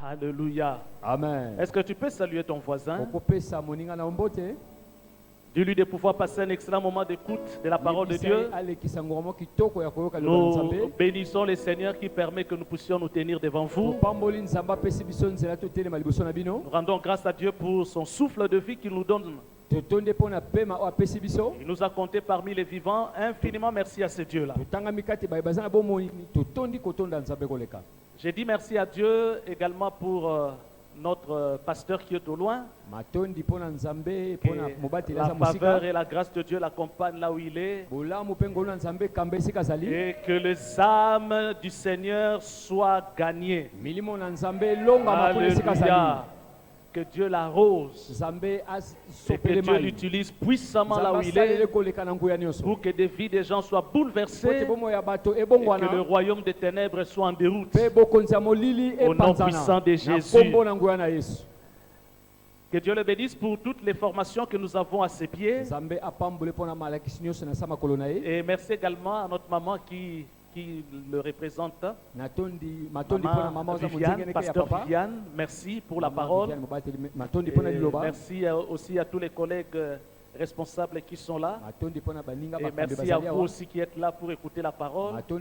Alléluia. Amen. Est-ce que tu peux saluer ton voisin? Okopesa moninga na mbote. Dis-lui de pouvoir passer un excellent moment d'écoute de la parole de Dieu. Nous bénissons le Seigneur qui permet que nous puissions nous tenir devant vous. Nous rendons grâce à Dieu pour son souffle de vie qu'il nous donne. Il nous a comptés parmi les vivants. Infiniment merci à ce Dieu-là. J'ai dit merci à Dieu également pour notre pasteur qui est au loin. La faveur et la grâce de Dieu l'accompagnent là où il est. Et que les âmes du Seigneur soient gagnées. Alléluia. Que Dieu l'arrose et que Dieu l'utilise puissamment là où il est pour que des vies des gens soient bouleversées et que le royaume des ténèbres soit en déroute. Au nom puissant de Jésus. Que Dieu le bénisse pour toutes les formations que nous avons à ses pieds. Et merci également à notre maman qui le représente. Maman Viviane, pasteur Viviane, merci pour la parole. Merci aussi à tous les collègues responsables qui sont là. Et merci à vous aussi qui êtes là pour écouter la parole. Vous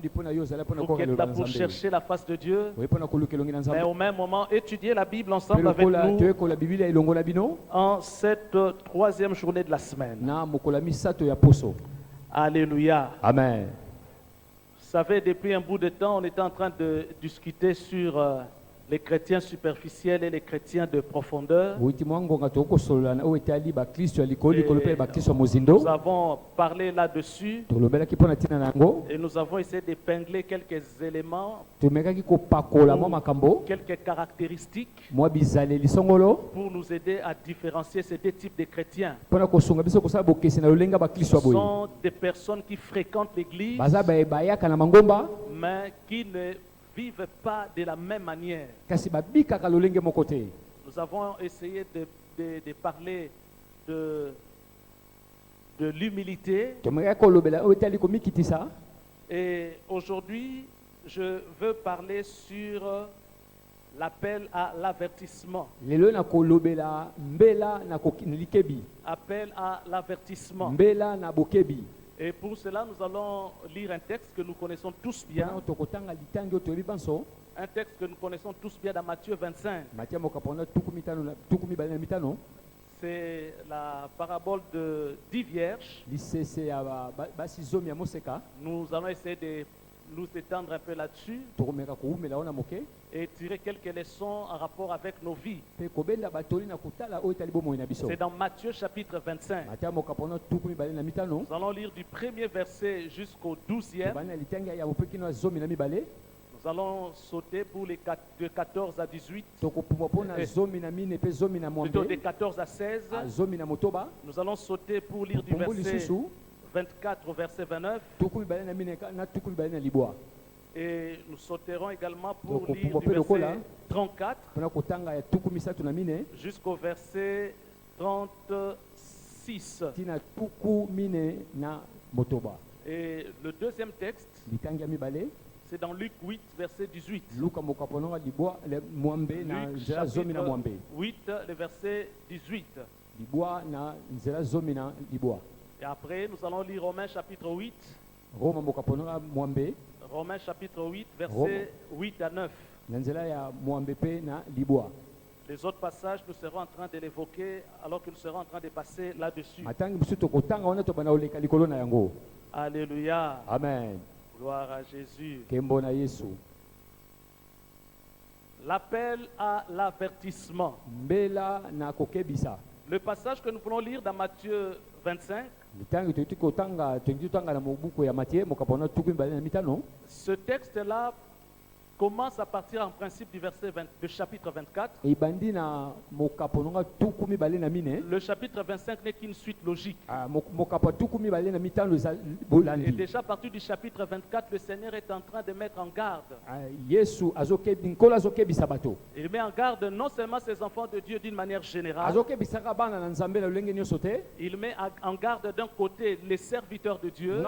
qui êtes là pour chercher la face de Dieu. Mais au même moment, étudier la Bible ensemble avec nous en cette troisième journée de la semaine. Alléluia. Amen. Vous savez, depuis un bout de temps, on était en train de discuter sur les chrétiens superficiels et les chrétiens de profondeur. Nous avons parlé là-dessus et nous avons essayé d'épingler quelques éléments, quelques caractéristiques pour nous aider à différencier ces deux types de chrétiens. Ce sont des personnes qui fréquentent l'église, mais qui ne vivent pas de la même manière. Nous avons essayé de parler de l'humilité. Et aujourd'hui, je veux parler sur l'appel à l'avertissement. Appel à l'avertissement. Et pour cela, nous allons lire un texte que nous connaissons tous bien. Un texte que nous connaissons tous bien dans Matthieu 25. C'est la parabole de 10 vierges. Nous allons essayer de nous étendre un peu là-dessus et tirer quelques leçons en rapport avec nos vies. C'est dans Matthieu chapitre 25. Nous allons lire du premier verset jusqu'au 12e. Nous allons sauter pour les de 14 à 18. Plutôt de 14 à 16. Nous allons sauter pour lire du verset 24 au verset 29. Et nous sauterons également pour lire du verset 34 jusqu'au verset 36. Et le deuxième texte, c'est dans Luc 8, verset 18. Luc chapitre 8, le verset 18. Et après, nous allons lire Romains chapitre 8. Romains chapitre 8, verset 8 à 9. Les autres passages, nous serons en train de l'évoquer alors que nous serons en train de passer là-dessus. Alléluia. Amen. Gloire à Jésus. L'appel à l'avertissement. Le passage que nous voulons lire dans Matthieu 25, ce texte-là commence à partir en principe du verset du chapitre 24. Le chapitre 25 n'est qu'une suite logique. Et déjà à partir du chapitre 24, le Seigneur est en train de mettre en garde. Il met en garde non seulement ses enfants de Dieu d'une manière générale. Il met en garde d'un côté les serviteurs de Dieu,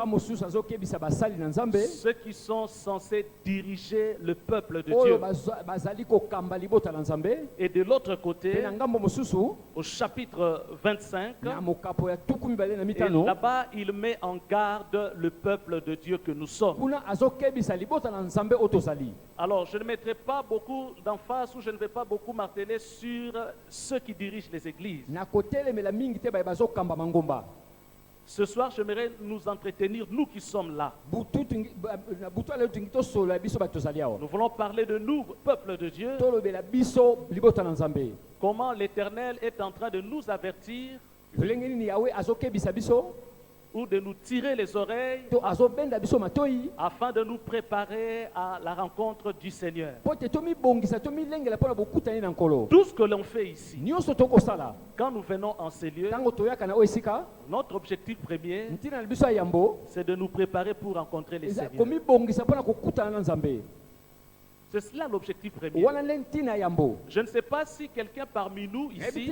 ceux qui sont censés diriger le peuple de Dieu. Et de l'autre côté, au chapitre 25, là-bas, il met en garde le peuple de Dieu que nous sommes. Alors, je ne mettrai pas beaucoup d'emphase ou je ne vais pas beaucoup marteler sur ceux qui dirigent les églises. Ce soir, j'aimerais nous entretenir, nous qui sommes là. Nous voulons parler de nous, peuple de Dieu. Comment l'Éternel est en train de nous avertir ou de nous tirer les oreilles afin de nous préparer à la rencontre du Seigneur. Tout ce que l'on fait ici, quand nous venons en ces lieux, notre objectif premier, c'est de nous préparer pour rencontrer les Seigneurs. C'est cela l'objectif premier. Je ne sais pas si quelqu'un parmi nous ici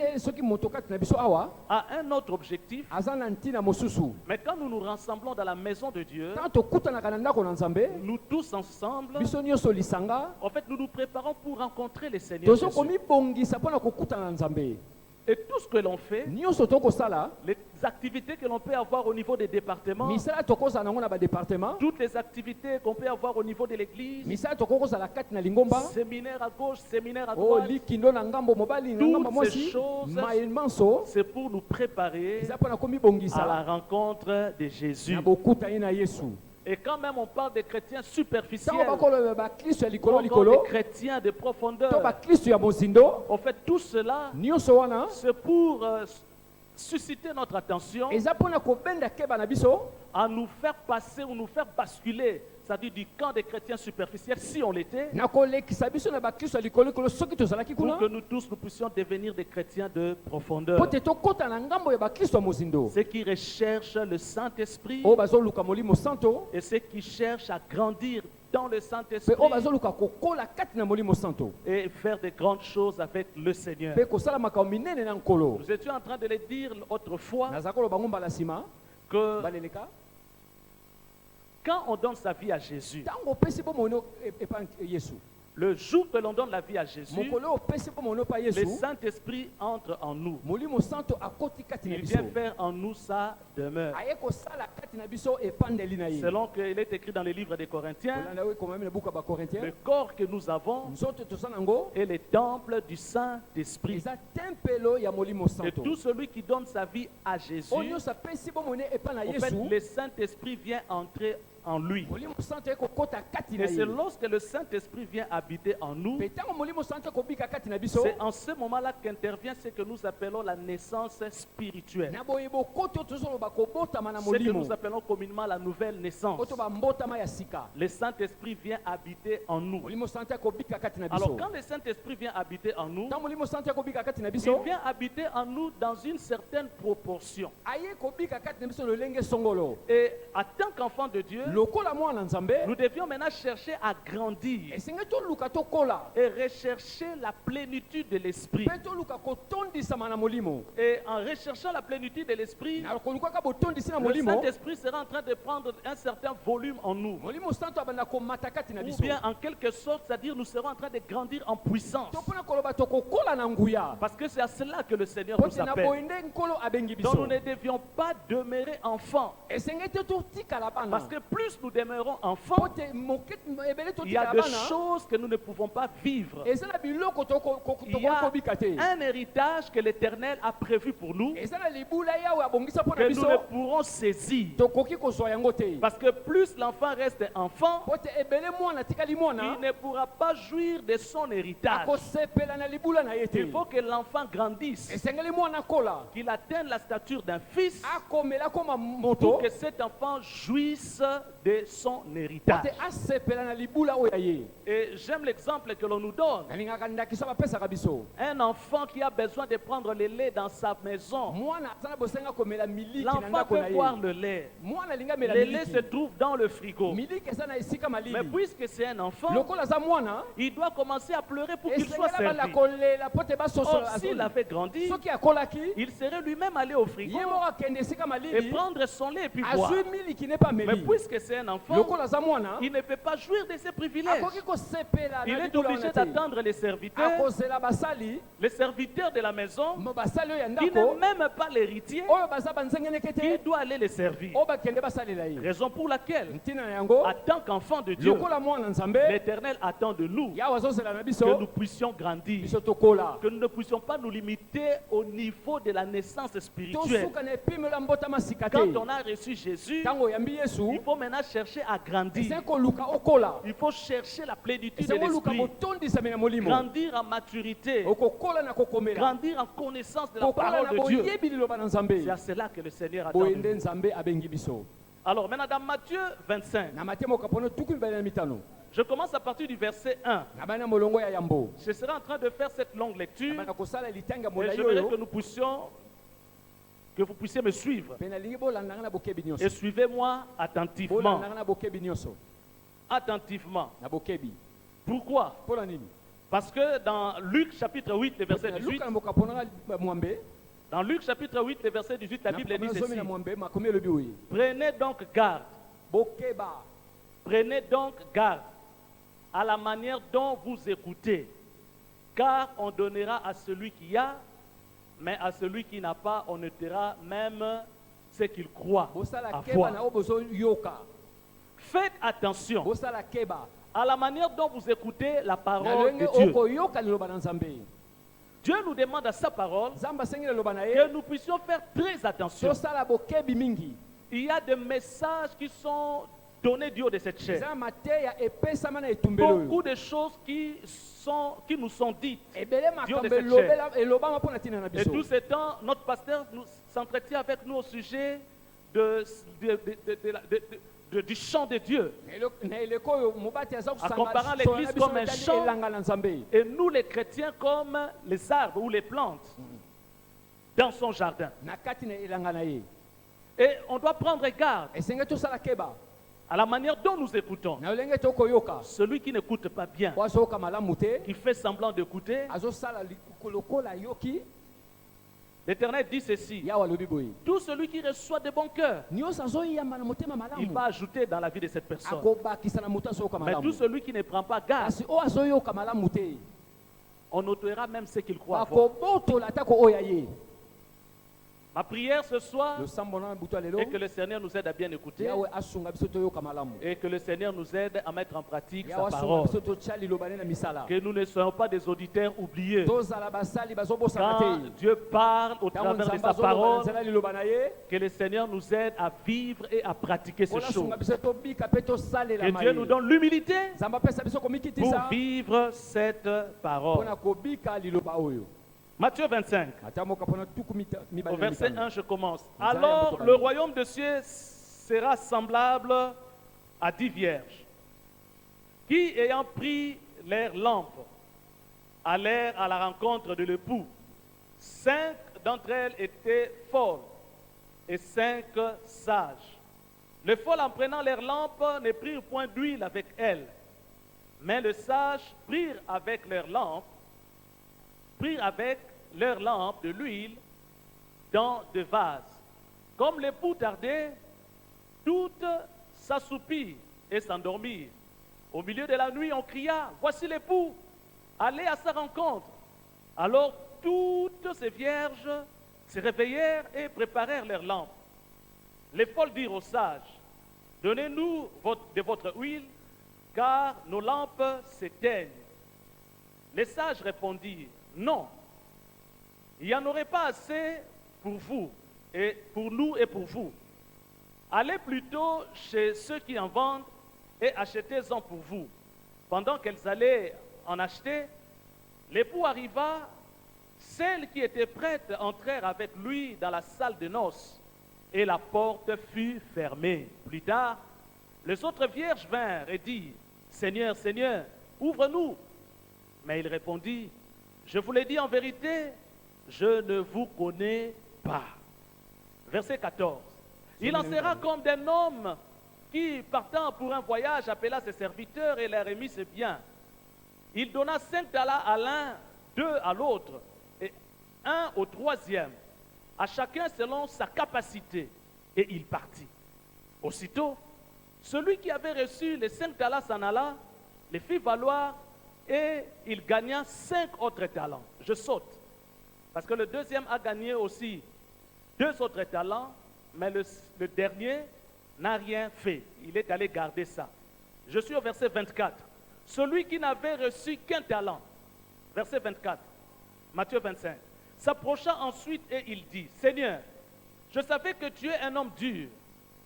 a un autre objectif. Mais quand nous nous rassemblons dans la maison de Dieu, nous tous ensemble, en fait, nous nous préparons pour rencontrer les Seigneurs. Et tout ce que l'on fait, les activités que l'on peut avoir au niveau des départements, toutes les activités qu'on peut avoir au niveau de l'église, séminaire à gauche, séminaire à droite, toutes ces choses, c'est pour nous préparer à la rencontre de Jésus. Et quand même on parle des chrétiens superficiels, on parle des chrétiens de profondeur. En fait, tout cela, c'est pour susciter notre attention, à nous faire passer ou nous faire basculer, c'est-à-dire du camp des chrétiens superficiels, si on l'était, pour que nous tous nous puissions devenir des chrétiens de profondeur. Ceux qui recherchent le Saint-Esprit et ceux qui cherchent à grandir dans le Saint-Esprit et faire de grandes choses avec le Seigneur. Nous étions en train de le dire autrefois que quand on donne sa vie à Jésus, le jour que l'on donne la vie à Jésus, le Saint-Esprit entre en nous. Il vient faire en nous sa demeure. Selon qu'il est écrit dans le livre des Corinthiens, le corps que nous avons est le temple du Saint-Esprit. Et tout celui qui donne sa vie à Jésus, en fait, le Saint-Esprit vient entrer en lui. Et c'est lorsque le Saint-Esprit vient habiter en nous, c'est en ce moment-là qu'intervient ce que nous appelons la naissance spirituelle. Ce que nous appelons communément la nouvelle naissance. Le Saint-Esprit vient habiter en nous. Alors quand le Saint-Esprit vient habiter en nous, il vient habiter en nous dans une certaine proportion. Et en tant qu'enfant de Dieu, nous devions maintenant chercher à grandir et rechercher la plénitude de l'esprit. Et en recherchant la plénitude de l'esprit, le Saint-Esprit sera en train de prendre un certain volume en nous. Ou bien en quelque sorte, c'est-à-dire nous serons en train de grandir en puissance. Parce que c'est à cela que le Seigneur nous appelle. Donc nous ne devions pas demeurer enfants. Parce que plus nous demeurons enfants, il y a des choses que nous ne pouvons pas vivre. Il y a un héritage que l'Éternel a prévu pour nous, que nous ne pourrons saisir. Parce que plus l'enfant reste enfant, il ne pourra pas jouir de son héritage. Il faut que l'enfant grandisse, qu'il atteigne la stature d'un fils, pour que cet enfant jouisse de son héritage. Et j'aime l'exemple que l'on nous donne. Un enfant qui a besoin de prendre le lait dans sa maison, l'enfant peut boire le lait. Le lait se trouve dans le frigo. Mais puisque c'est un enfant, il doit commencer à pleurer pour qu'il soit servi. Or, s'il avait grandi, il serait lui-même allé au frigo et prendre son lait et puis boire. Mais puisque c'est c'est un enfant, il ne peut pas jouir de ses privilèges. Il est obligé d'attendre les serviteurs de la maison, qui n'est même pas l'héritier, qui doit aller les servir. Raison pour laquelle, en tant qu'enfant de Dieu, l'Éternel attend de nous que nous puissions grandir, que nous ne puissions pas nous limiter au niveau de la naissance spirituelle. Quand on a reçu Jésus, il faut maintenant chercher à grandir. Il faut chercher la plénitude de l'esprit, grandir en maturité, grandir en connaissance de la parole de Dieu. C'est à cela que le Seigneur attend de nous. Alors maintenant dans Matthieu 25, je commence à partir du verset 1. Je serai en train de faire cette longue lecture et je voudrais que vous puissiez me suivre. Et suivez-moi attentivement. Attentivement. Pourquoi? Parce que dans Luc chapitre 8, le verset 18, dans Luc chapitre 8, le verset 18, la Bible dit ceci: prenez donc garde. Prenez donc garde à la manière dont vous écoutez, car on donnera à celui qui a, mais à celui qui n'a pas, on ôtera même ce qu'il croit avoir. Faites attention à la manière dont vous écoutez la parole de Dieu. Dieu nous demande à sa parole que nous puissions faire très attention. Il y a des messages qui sont donnés du haut de cette chaîne. Beaucoup de choses qui nous sont dites du haut de cette chaîne. Et tout ce temps, notre pasteur s'entretient avec nous au sujet du chant de Dieu, en comparant l'église comme un champ et nous les chrétiens comme les arbres ou les plantes dans son jardin. Et on doit prendre garde à la manière dont nous écoutons. Celui qui n'écoute pas bien, qui fait semblant d'écouter, l'Éternel dit ceci: tout celui qui reçoit de bon cœur, il va ajouter dans la vie de cette personne. Mais tout celui qui ne prend pas garde, on ôtera même ce qu'il croit avoir. Ma prière ce soir est que le Seigneur nous aide à bien écouter et que le Seigneur nous aide à mettre en pratique sa parole. Que nous ne soyons pas des auditeurs oubliés. Quand Dieu parle au travers de sa parole, que le Seigneur nous aide à vivre et à pratiquer ces choses. Que Dieu nous donne l'humilité pour vivre cette parole. Matthieu 25, au verset 1, je commence. Alors le royaume de cieux sera semblable à 10 vierges qui, ayant pris leurs lampes, allèrent à la rencontre de l'époux. 5 d'entre elles étaient folles et 5 sages. Les folles, en prenant leurs lampes, ne prirent point d'huile avec elles, mais les sages prirent avec leurs lampes de l'huile dans des vases. Comme l'époux tardait, toutes s'assoupirent et s'endormirent. Au milieu de la nuit, on cria: voici l'époux, allez à sa rencontre. Alors toutes ces vierges se réveillèrent et préparèrent leurs lampes. Les folles dirent aux sages: donnez-nous de votre huile, car nos lampes s'éteignent. Les sages répondirent: non, il n'y en aurait pas assez pour vous, et pour nous et pour vous. Allez plutôt chez ceux qui en vendent et achetez-en pour vous. Pendant qu'elles allaient en acheter, l'époux arriva. Celles qui étaient prêtes entrèrent avec lui dans la salle de noces, et la porte fut fermée. Plus tard, les autres vierges vinrent et dirent: Seigneur, Seigneur, ouvre-nous. Mais il répondit: je vous l'ai dit en vérité, je ne vous connais pas. Verset 14. Il en sera comme d'un homme qui, partant pour un voyage, appela ses serviteurs et leur remit ses biens. Il donna 5 talents à l'un, 2 à l'autre, et 1 au troisième, à chacun selon sa capacité, et il partit. Aussitôt, Celui qui avait reçu les 5 talents s'en alla, les fit valoir et il gagna 5 autres talents. Je saute. Parce que le deuxième a gagné aussi 2 autres talents, mais le dernier n'a rien fait. Il est allé garder ça. Je suis au verset 24. Celui qui n'avait reçu qu'un talent, verset 24, Matthieu 25, s'approcha ensuite et il dit, Seigneur, je savais que tu es un homme dur,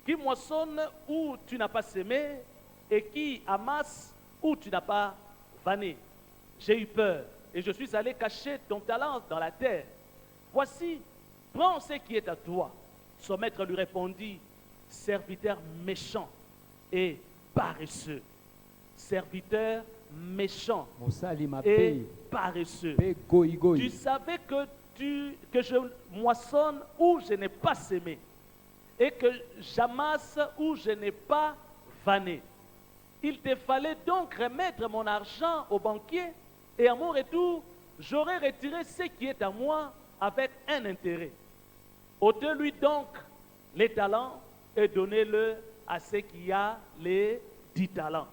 qui moissonne où tu n'as pas semé et qui amasse où tu n'as pas vanné. J'ai eu peur et je suis allé cacher ton talent dans la terre. Voici, prends ce qui est à toi. Son maître lui répondit, serviteur méchant et paresseux. Serviteur méchant et paresseux. Tu savais que je moissonne où je n'ai pas semé et que j'amasse où je n'ai pas vanné. Il te fallait donc remettre mon argent au banquier et à mon retour, j'aurais retiré ce qui est à moi avec un intérêt. Ôtez-lui donc les talents et donnez-le à ceux qui a les 10 talents.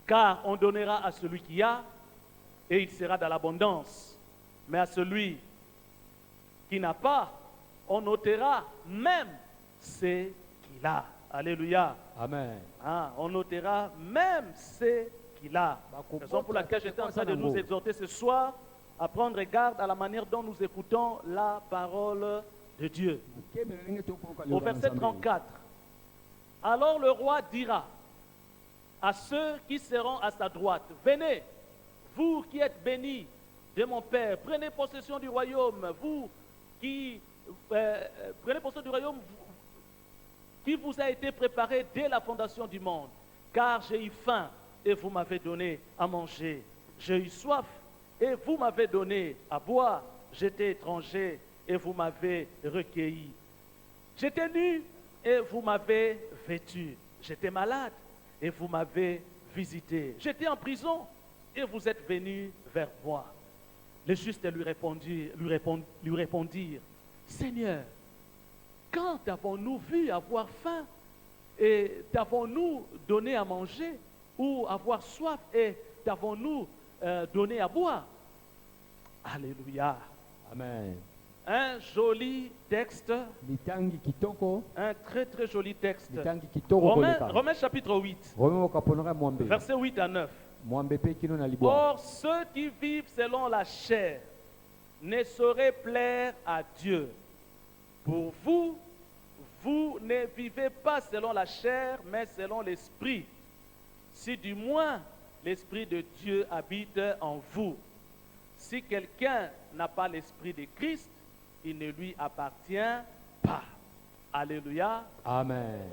Car on donnera à celui qui a et il sera dans l'abondance. Mais à celui qui n'a pas, on ôtera même ce qu'il a. Alléluia. Amen. On notera même ce qu'il a. Raison pour laquelle j'étais en train de nous exhorter ce soir à prendre garde à la manière dont nous écoutons la parole de Dieu. Au verset 34, alors le roi dira à ceux qui seront à sa droite, venez, vous qui êtes bénis de mon Père, prenez possession du royaume, vous qui prenez possession du royaume qui vous a été préparé dès la fondation du monde. Car j'ai eu faim et vous m'avez donné à manger. J'ai eu soif et vous m'avez donné à boire. J'étais étranger et vous m'avez recueilli. J'étais nu et vous m'avez vêtu. J'étais malade et vous m'avez visité. J'étais en prison et vous êtes venus vers moi. Les justes lui répondirent, Seigneur, quand t'avons-nous vu avoir faim et t'avons-nous donné à manger ou avoir soif et t'avons-nous donné à boire? Alléluia. Amen. Un joli texte. Un très très joli texte. Romains chapitre 8. Versets 8 à 9. Or, ceux qui vivent selon la chair ne sauraient plaire à Dieu. Pour vous, vous ne vivez pas selon la chair, mais selon l'esprit. Si du moins l'esprit de Dieu habite en vous. Si quelqu'un n'a pas l'esprit de Christ, il ne lui appartient pas. Alléluia. Amen.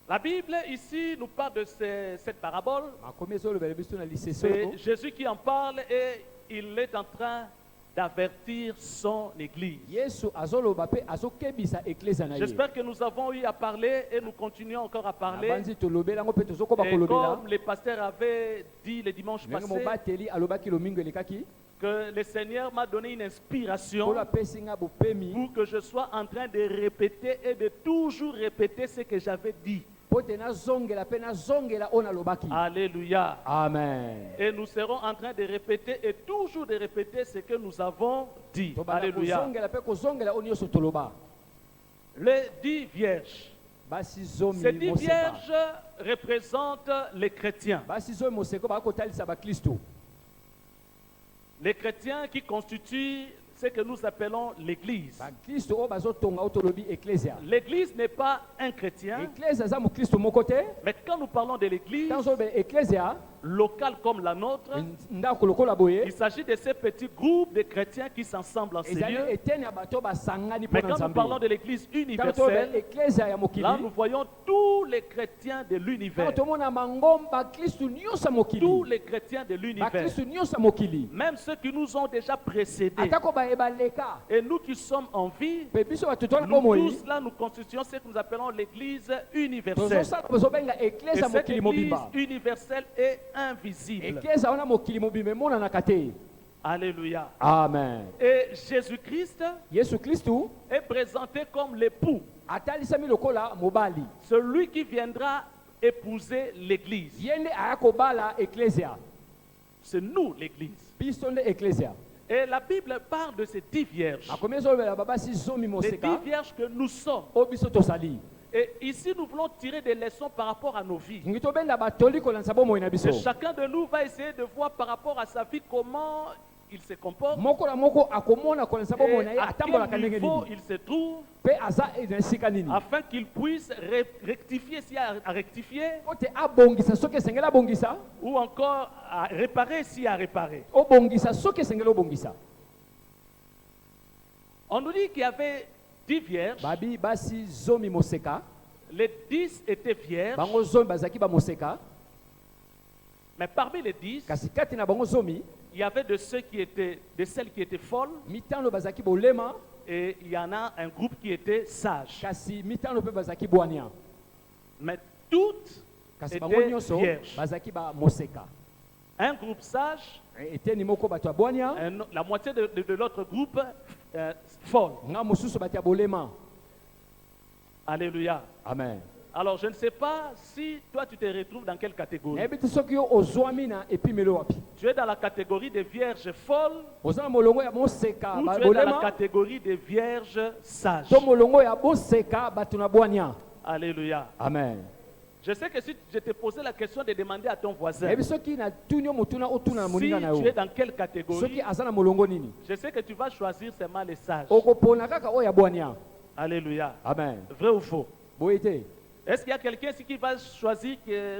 La Bible ici nous parle de cette parabole. C'est Jésus qui en parle et il est en train d'avertir son église. J'espère que nous avons eu à parler et nous continuons encore à parler. Et comme les pasteurs avaient dit le dimanche passé, que le Seigneur m'a donné une inspiration pour que je sois en train de répéter et de toujours répéter ce que j'avais dit. Alléluia. Amen. Et nous serons en train de répéter et toujours de répéter ce que nous avons dit. Alléluia. Les 10 vierges. Ces 10 vierges représentent les chrétiens. Les chrétiens qui constituent ce que nous appelons l'Église. L'Église n'est pas un chrétien. Mais quand nous parlons de l'Église locale comme la nôtre, il s'agit de ces petits groupes de chrétiens qui s'assemblent en ces lieux. Mais quand nous parlons de l'Église universelle, là nous voyons tous les chrétiens de l'univers. Tous les chrétiens de l'univers. Même ceux qui nous ont déjà précédés. Et nous qui sommes en vie, nous tous là nous constituons ce que nous appelons l'Église universelle. Et cette Église universelle est invisible. Alléluia. Amen. Et Jésus-Christ Yesu Kristu est présenté comme l'époux. atalisami lokola mobali. Celui qui viendra épouser l'église. Yende ayakobala ecclesia. C'est nous l'église. Pistonde ecclesia. Et la Bible parle de ces 10 vierges. Les 10 vierges que nous sommes. Et ici, nous voulons tirer des leçons par rapport à nos vies. Et chacun de nous va essayer de voir par rapport à sa vie comment il se comporte. Et à quel niveau il se trouve. Afin qu'il puisse rectifier s'il y a à rectifier. Ou encore à réparer s'il y a à réparer. On nous dit qu'il y avait 10 vierges. Les 10 étaient vierges. Mais parmi les 10, il y avait de celles qui étaient folles. Et il y en a un groupe qui était sage. Mais toutes étaient vierges. Un groupe sage, la moitié de l'autre groupe folle. Alléluia. Amen. Alors je ne sais pas si toi tu te retrouves dans quelle catégorie. Tu es dans la catégorie des vierges folles ou tu es dans la catégorie des vierges sages. Alléluia. Amen. Je sais que si je te posais la question de demander à ton voisin si tu es dans quelle catégorie, je sais que tu vas choisir seulement les sages. Alléluia. Amen. Vrai ou faux? Est-ce qu'il y a quelqu'un ici qui va choisir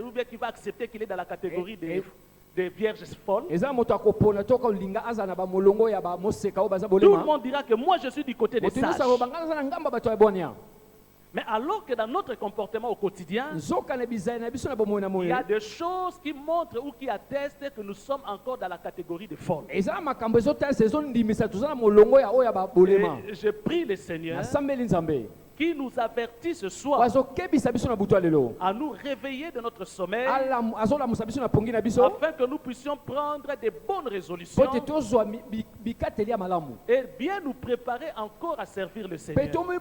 ou bien qui va accepter qu'il est dans la catégorie des vierges folles? Tout le monde dira que moi je suis du côté des sages. Mais alors que dans notre comportement au quotidien, il y a des choses qui montrent ou qui attestent que nous sommes encore dans la catégorie des folles. Et je prie le Seigneur qui nous avertit ce soir à nous réveiller de notre sommeil afin que nous puissions prendre des bonnes résolutions et bien nous préparer encore à servir le Seigneur, mais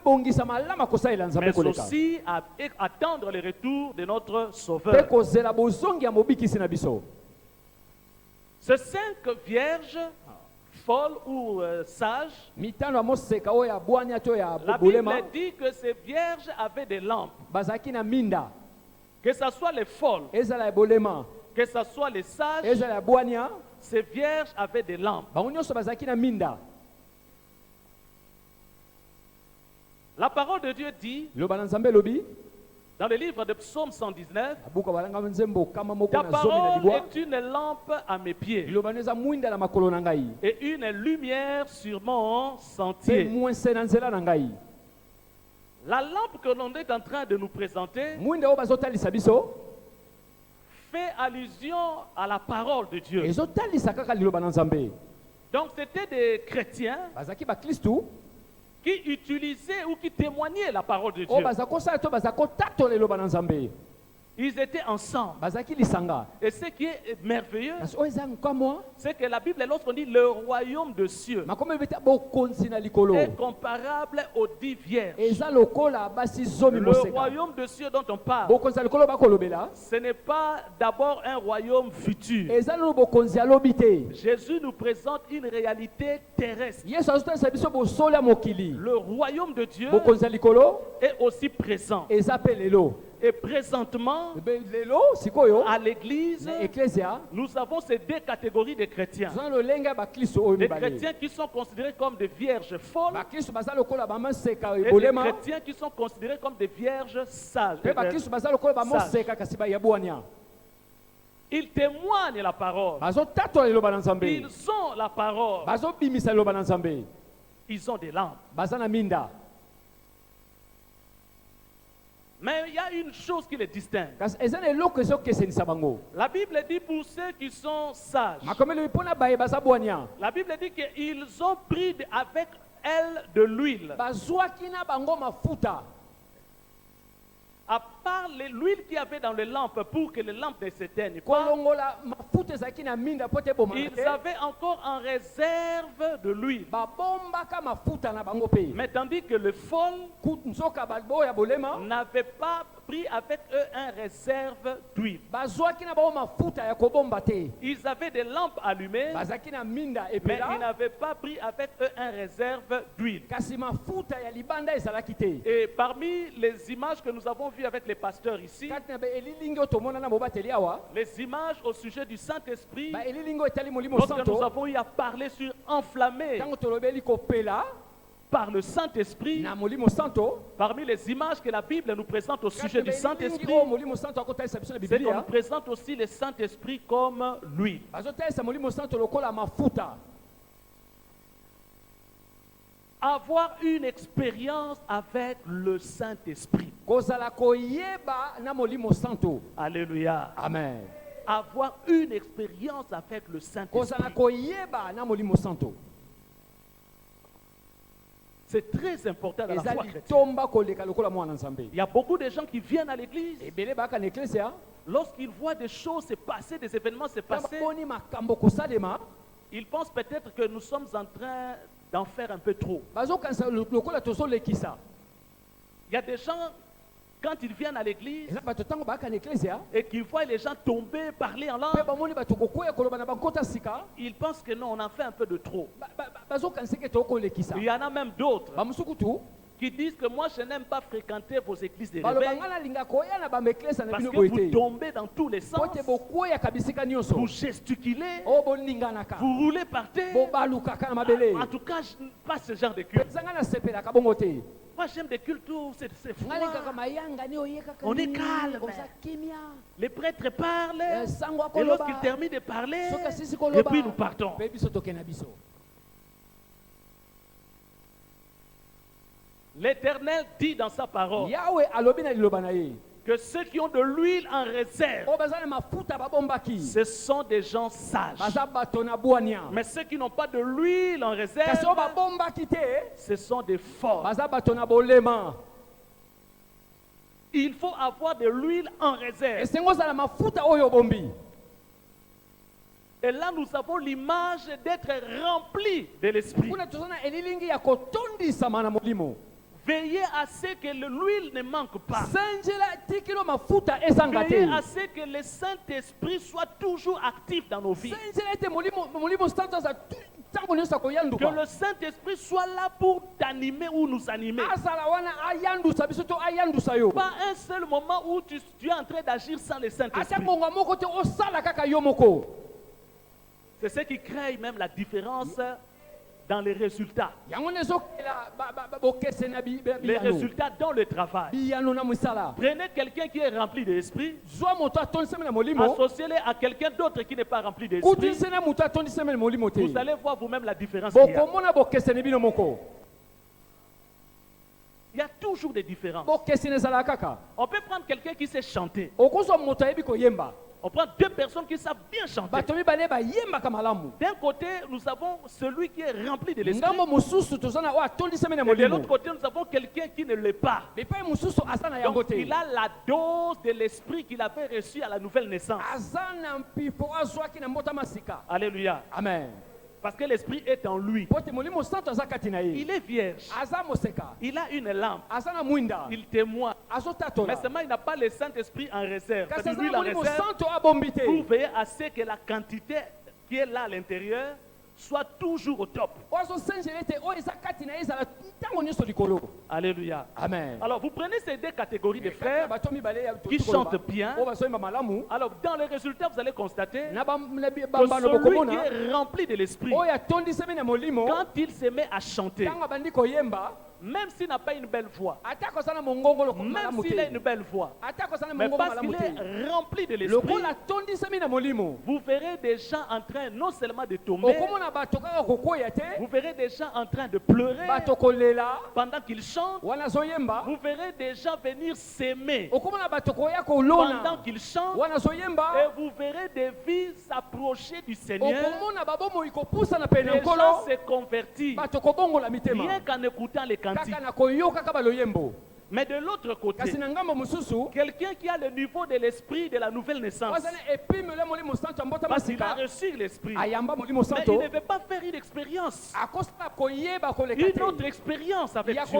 aussi à attendre le retour de notre Sauveur. Ces 5 vierges folles ou sages, la Bible dit que ces vierges avaient des lampes. Que ce soit les folles, que ce soit les sages, ces vierges avaient des lampes. La parole de Dieu dit dans le livre de Psaume 119, ta parole est une lampe à mes pieds et une lumière sur mon sentier. La lampe que l'on est en train de nous présenter fait allusion à la parole de Dieu. Donc c'était des chrétiens qui utilisaient ou qui témoignaient la parole de Dieu. Ils étaient ensemble. Et ce qui est merveilleux, c'est que la Bible, lorsqu'on dit le royaume de cieux, est comparable aux 10 vierges. Le royaume de cieux dont on parle, ce n'est pas d'abord un royaume futur. Jésus nous présente une réalité terrestre. Le royaume de Dieu est aussi présent. Et présentement, à l'église, nous avons ces 2 catégories de chrétiens. Des chrétiens qui sont considérés comme des vierges folles et des chrétiens qui sont considérés comme des vierges sages. Ils témoignent la parole. Ils ont la parole. Ils ont des lampes. Mais il y a une chose qui les distingue. La Bible dit pour ceux qui sont sages. La Bible dit qu'ils ont pris avec elle de l'huile. part l'huile qu'il y avait dans les lampes pour que les lampes ne s'éteignent pas, ils avaient encore en réserve de l'huile. Mais tandis que le fol n'avait pas pris avec eux un réserve d'huile. Ils avaient des lampes allumées, mais ils n'avaient pas pris avec eux un réserve d'huile. Et parmi les images que nous avons vues avec les pasteurs ici, les images au sujet du Saint-Esprit, lorsque nous avons eu à parler sur enflammé par le Saint-Esprit, parmi les images que la Bible nous présente au sujet du Saint-Esprit, c'est qu'on nous présente aussi le Saint-Esprit comme l'huile. Avoir une expérience avec le Saint-Esprit. Alléluia. Amen. Avoir une expérience avec le Saint-Esprit. C'est très important dans la foi chrétienne. Il y a beaucoup de gens qui viennent à l'église. Lorsqu'ils voient des choses se passer, des événements se passer, ils pensent peut-être que nous sommes en train d'en faire un peu trop. Il y a des gens, quand ils viennent à l'église et qu'ils voient les gens tomber, parler en langue, ils pensent que non, on en fait un peu de trop. Il y en a même d'autres qui disent que moi je n'aime pas fréquenter vos églises de réveil parce que vous tombez dans tous les sens, vous gesticulez, vous roulez par terre. En tout cas, pas ce genre de culte. Moi j'aime des cultes où c'est froid, on est calme, les prêtres parlent et lorsqu'ils terminent de parler, et puis nous partons. L'Éternel dit dans sa parole que ceux qui ont de l'huile en réserve, ce sont des gens sages. Mais ceux qui n'ont pas de l'huile en réserve, ce sont des forts. Il faut avoir de l'huile en réserve. Et là, nous avons l'image d'être remplis de l'Esprit. Veillez à ce que l'huile ne manque pas. Veillez à ce que le Saint-Esprit soit toujours actif dans nos vies. Que le Saint-Esprit soit là pour t'animer ou nous animer. Pas un seul moment où tu es en train d'agir sans le Saint-Esprit. C'est ce qui crée même la différence dans les résultats. Les résultats dans le travail. Prenez quelqu'un qui est rempli de l'esprit, associez-le à quelqu'un d'autre qui n'est pas rempli de l'esprit. Vous allez voir vous-même la différence qu'il y a. Il y a toujours des différences. On peut prendre quelqu'un qui sait chanter. On prend deux personnes qui savent bien chanter. D'un côté, nous avons celui qui est rempli de l'esprit. Et de l'autre côté, nous avons quelqu'un qui ne l'est pas. Donc, il a la dose de l'esprit qu'il avait reçu à la nouvelle naissance. Alléluia. Amen. Parce que l'esprit est en lui. Il est vierge. Il a une lampe. Il témoigne. Mais seulement il n'a pas le Saint-Esprit en réserve. Lui, en réserve pour veiller à ce que la quantité qui est là à l'intérieur soit toujours au top. Alléluia. Amen. Alors vous prenez ces deux catégories de frères qui chantent bien. Alors dans les résultats vous allez constater que celui qui est rempli de l'esprit, quand il se met à chanter, même s'il n'a pas une belle voix, même s'il a une belle voix, mais parce qu'il est rempli de l'esprit, vous verrez des gens en train non seulement de tomber, vous verrez des gens en train de pleurer pendant qu'ils chantent, vous verrez des gens venir s'aimer pendant qu'ils chantent, et vous verrez des vies s'approcher du Seigneur, des gens se convertir rien qu'en écoutant les cantiques. Mais de l'autre côté, quelqu'un qui a le niveau de l'esprit de la nouvelle naissance, parce qu'il a reçu l'esprit, mais il ne veut pas faire une expérience, une autre expérience avec Dieu.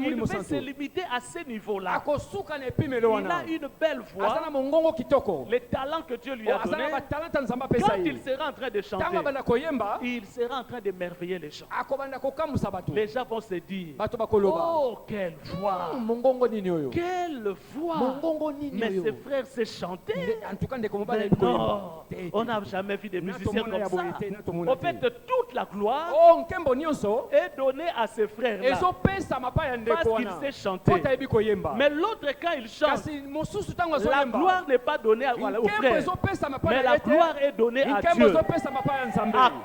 Il veut se limiter à ce niveau-là. Il a une belle voix, les talents que Dieu lui a donnés. Quand il sera en train de chanter, il sera en train de merveiller les gens. Les gens vont se dire, oh, quelle voix! Quelle voix! Mais ses frères se chantaient. Mais non, on n'a jamais vu des musiciens comme ça. En fait, toute la gloire est donnée à ses frères-là parce qu'il sait chanter. Mais l'autre, quand il chante, la gloire n'est pas donnée aux frères, mais la gloire est donnée à Dieu à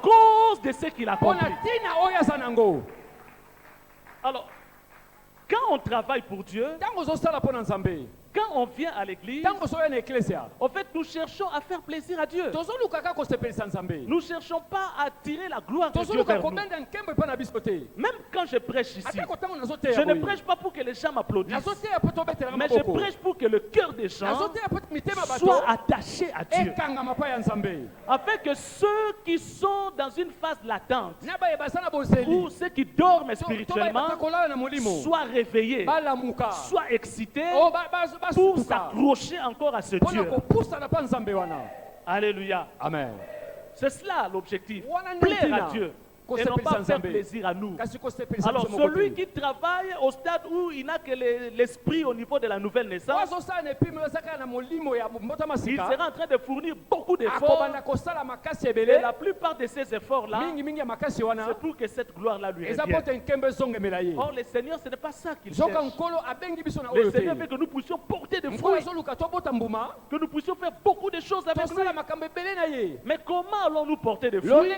cause de ce qu'il a compris. Alors, quand on travaille pour Dieu, quand on vient à l'église, en fait, nous cherchons à faire plaisir à Dieu. Nous ne cherchons pas à tirer la gloire de Dieu vers nous. Même quand je prêche ici, je ne prêche pas pour que les gens m'applaudissent, mais je prêche pour que le cœur des gens soit attaché à Dieu. Afin que ceux qui sont dans une phase latente, ou ceux qui dorment spirituellement, soient réveillés, soient excités, pour s'accrocher encore à ce Dieu. Alléluia. Amen. C'est cela l'objectif. Plaire à Dieu. Et non pas faire plaisir à nous. Alors celui qui travaille au stade où il n'a que l'esprit au niveau de la nouvelle naissance, il sera en train de fournir beaucoup d'efforts. Et la plupart de ces efforts-là, c'est pour que cette gloire-là lui revienne. Or le Seigneur, ce n'est pas ça qu'il cherche. Le Seigneur veut que nous puissions porter des fruits, que nous puissions faire beaucoup de choses avec lui. Mais comment allons-nous porter des fruits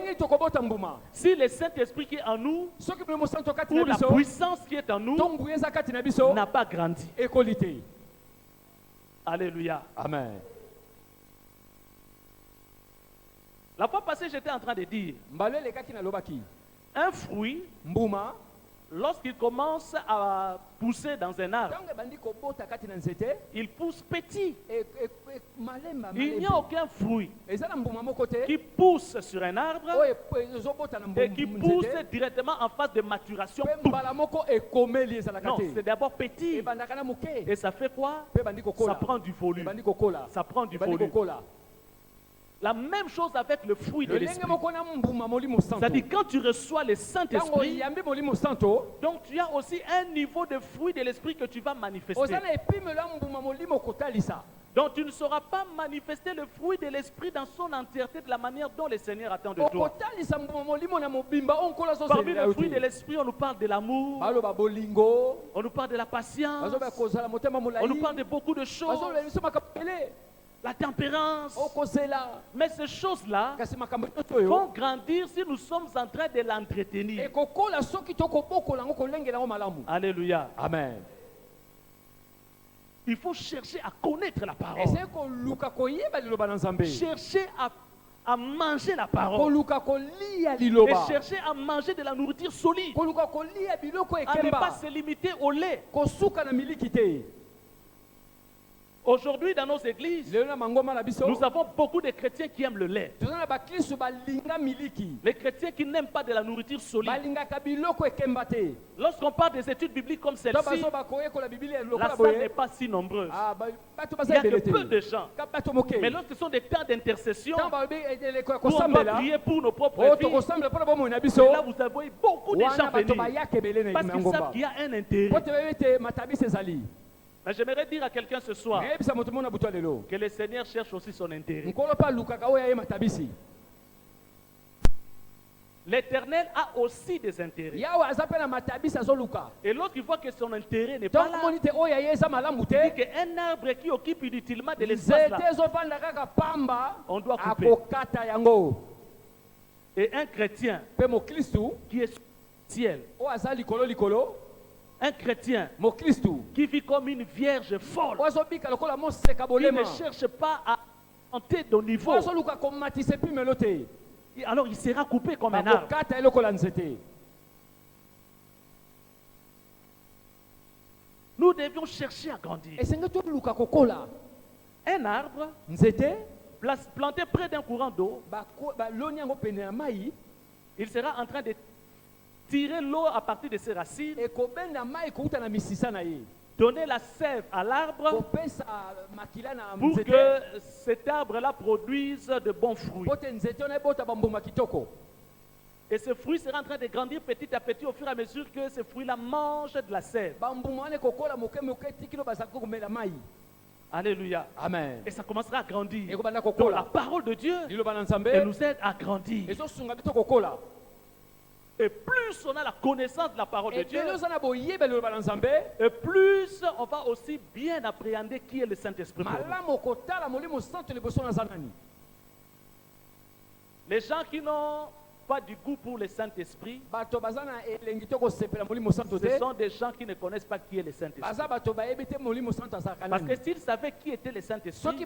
si le Saint-Esprit qui est en nous, ou la puissance qui est en nous, n'a pas grandi? Alléluia. Amen. La fois passée, j'étais en train de dire, un fruit, lorsqu'il commence à pousser dans un arbre, il pousse petit. Il n'y a aucun fruit qui pousse sur un arbre et qui pousse directement en phase de maturation. Non, c'est d'abord petit. Et ça fait quoi? Ça prend du volume. Ça prend du volume. La même chose avec le fruit de l'esprit. C'est-à-dire quand tu reçois le Saint-Esprit, donc tu as aussi un niveau de fruit de l'esprit que tu vas manifester. Donc tu ne sauras pas manifester le fruit de l'esprit dans son entièreté de la manière dont le Seigneur attend de toi. Parmi les fruits de l'esprit, on nous parle de l'amour, on nous parle de la patience, on nous parle de beaucoup de choses. La tempérance. Mais ces choses-là vont grandir si nous sommes en train de l'entretenir. Alléluia. Amen. Il faut chercher à connaître la parole. Chercher à manger la parole. Et chercher à manger de la nourriture solide. À ne pas se limiter au lait. Aujourd'hui, dans nos églises, nous avons beaucoup de chrétiens qui aiment le lait. Les chrétiens qui n'aiment pas de la nourriture solide. Lorsqu'on parle des études bibliques comme celle-ci, la salle n'est pas si nombreuse. Il n'y a que peu de gens. Mais lorsque ce sont des temps d'intercession, où on va prier pour nos propres vies, là vous avez beaucoup de gens venir. Parce qu'ils savent qu'il y a un intérêt. Mais j'aimerais dire à quelqu'un ce soir que le Seigneur cherche aussi son intérêt. L'Éternel a aussi des intérêts. Et lorsqu'il voit que son intérêt n'est pas là, il dit qu'un arbre qui occupe inutilement de l'espace là, on doit couper. Et un chrétien qui est sur le ciel, un chrétien qui vit comme une vierge folle, qui ne cherche pas à monter de niveau, alors il sera coupé comme un arbre. Nous devions chercher à grandir. Un arbre planté près d'un courant d'eau, il sera en train de tirer l'eau à partir de ses racines, donner la sève à l'arbre pour que cet arbre-là produise de bons fruits. Et ce fruit sera en train de grandir petit à petit au fur et à mesure que ce fruit-là mange de la sève. Alléluia. Amen. Et ça commencera à grandir. Donc la parole de Dieu elle nous aide à grandir. Et plus on a la connaissance de la parole de Dieu, et plus on va aussi bien appréhender qui est le Saint-Esprit. Les gens qui n'ont pas du goût pour le Saint-Esprit, ce sont des gens qui ne connaissent pas qui est le Saint-Esprit. Parce que s'ils savaient qui était le Saint-Esprit,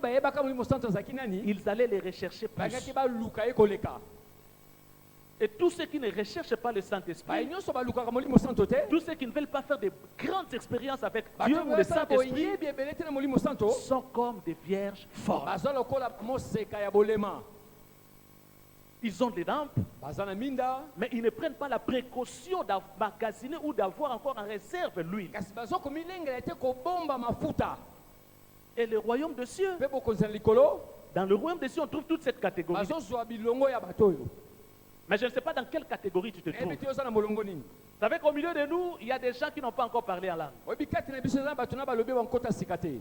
ils allaient les rechercher plus. Et tous ceux qui ne recherchent pas le Saint-Esprit, tous ceux qui ne veulent pas faire de grandes expériences avec Dieu ou le Saint-Esprit, sont comme des vierges folles. Ils ont des lampes, mais ils ne prennent pas la précaution d'emmagasiner ou d'avoir encore en réserve l'huile. Et le royaume de cieux, dans le royaume des cieux, on trouve toute cette catégorie. Mais je ne sais pas dans quelle catégorie tu te trouves. Vous savez qu'au milieu de nous, il y a des gens qui n'ont pas encore parlé en langue.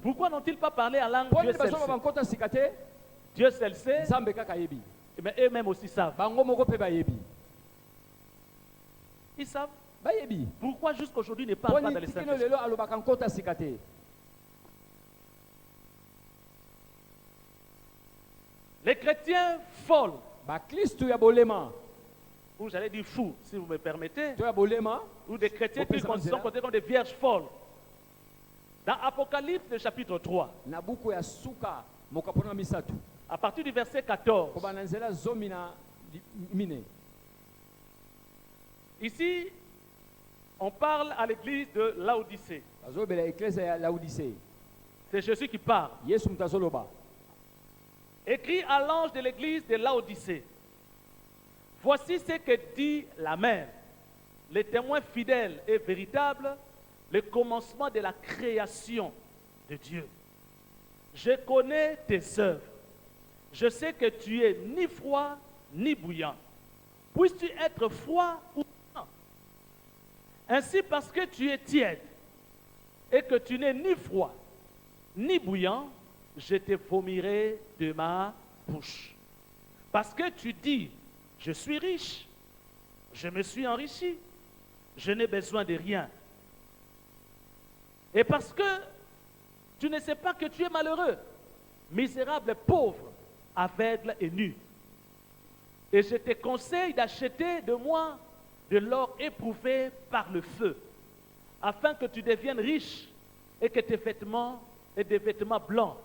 Pourquoi n'ont-ils pas parlé en langue? Dieu seul sait. Mais eux-mêmes aussi savent. Ils savent. Pourquoi jusqu'aujourd'hui ils ne parlent pas dans les Saint-Esprit? Les chrétiens folles, ou j'allais dire fous, si vous me permettez, ou des chrétiens qui sont considérés comme des vierges folles. Dans Apocalypse, le chapitre 3, à partir du verset 14, ici, on parle à l'église de Laodicée. C'est Jésus qui parle. Écrit à l'ange de l'église de Laodicée. Voici ce que dit la mère, le témoin fidèle et véritable, le commencement de la création de Dieu. Je connais tes œuvres. Je sais que tu es ni froid ni bouillant. Puisses-tu être froid ou bouillant? Ainsi, parce que tu es tiède et que tu n'es ni froid ni bouillant, je te vomirai de ma bouche. Parce que tu dis, je suis riche, je me suis enrichi, je n'ai besoin de rien. Et parce que tu ne sais pas que tu es malheureux, misérable, pauvre, aveugle et nu. Et je te conseille d'acheter de moi de l'or éprouvé par le feu, afin que tu deviennes riche et que tes vêtements aient des vêtements blancs,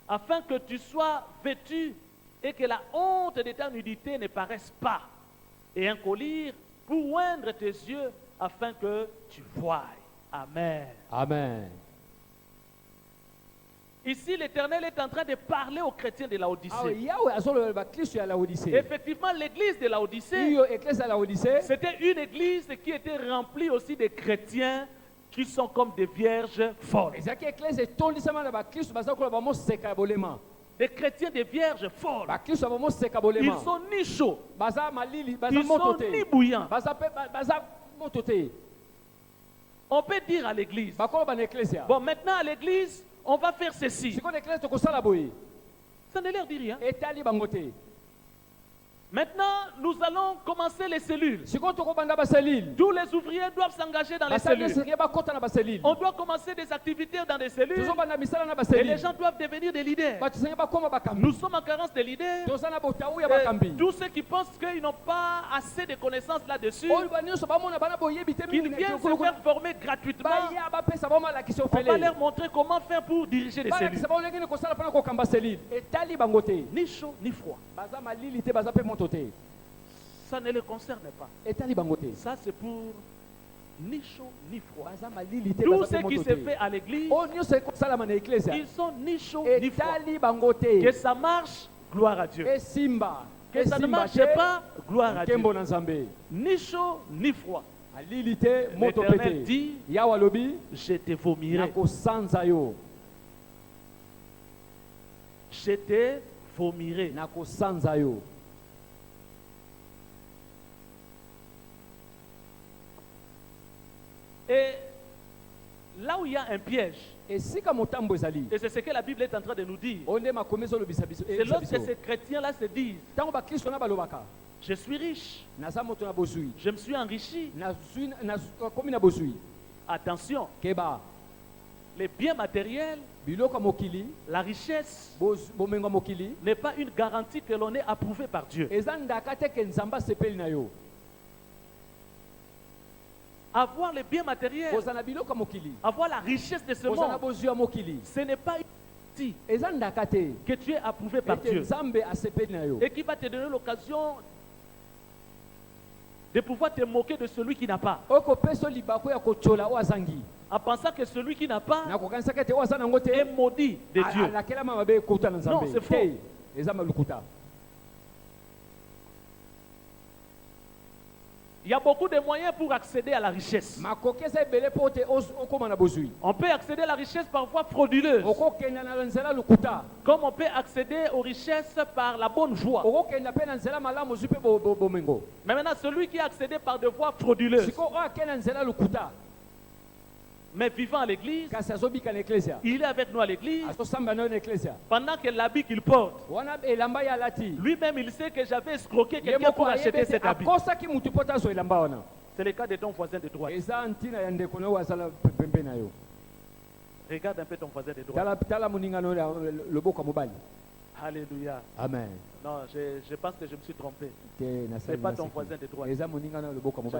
afin que tu sois vêtu et que la honte de ta nudité ne paraisse pas, et un collier pour oindre tes yeux afin que tu voies. Amen. Amen. Ici, l'Éternel est en train de parler aux chrétiens de Laodicée. Effectivement, l'église de Laodicée, c'était une église qui était remplie aussi de chrétiens qui sont comme des vierges folles. Des chrétiens, des vierges folles. Ils sont ni chauds, ils sont ni bouillants. On peut dire à l'église, bon, maintenant à l'église, on va faire ceci. Ça ne leur dit rien. Maintenant, nous allons commencer les cellules. Tous les ouvriers doivent s'engager dans les cellules. On doit commencer des activités dans les cellules. Et les gens doivent devenir des leaders. Nous sommes en carence de leaders. Tous ceux qui pensent qu'ils n'ont pas assez de connaissances là-dessus, qu'ils viennent se faire former gratuitement. On va leur montrer comment faire pour diriger les cellules. Ni chaud, ni froid. Ça ne le concerne pas. Ça, c'est pour ni chaud ni froid. Tout ce qui se fait à l'église, ils sont ni chauds ni froids. Que ça marche, gloire à Dieu. Que ça ne marche pas, gloire à Dieu. Ni chaud ni froid. L'Éternel dit, je te vomirai. Je te vomirai. Et là où il y a un piège, et c'est ce que la Bible est en train de nous dire, c'est lorsque ces chrétiens-là se disent, je suis riche, je me suis enrichi. Attention, les biens matériels, la richesse n'est pas une garantie que l'on est approuvé par Dieu. Avoir les biens matériels, avoir la richesse de ce monde, ce n'est pas une garantie que tu es approuvé par Dieu et qui va te donner l'occasion de pouvoir te moquer de celui qui n'a pas, en pensant que celui qui n'a pas est maudit de Dieu. Non, c'est faux. Il y a beaucoup de moyens pour accéder à la richesse. On peut accéder à la richesse par voie frauduleuse, comme on peut accéder aux richesses par la bonne voie. Mais maintenant, celui qui a accédé par des voies frauduleuses, mais vivant à l'église, il est avec nous à l'église, pendant que l'habit qu'il porte, lui-même il sait que j'avais escroqué quelqu'un pour acheter cet habit. C'est le cas de ton voisin de droite. Regarde un peu ton voisin de droite. Alléluia. Amen. Non, je pense que je me suis trompé. Ce n'est pas ton voisin de droite. Je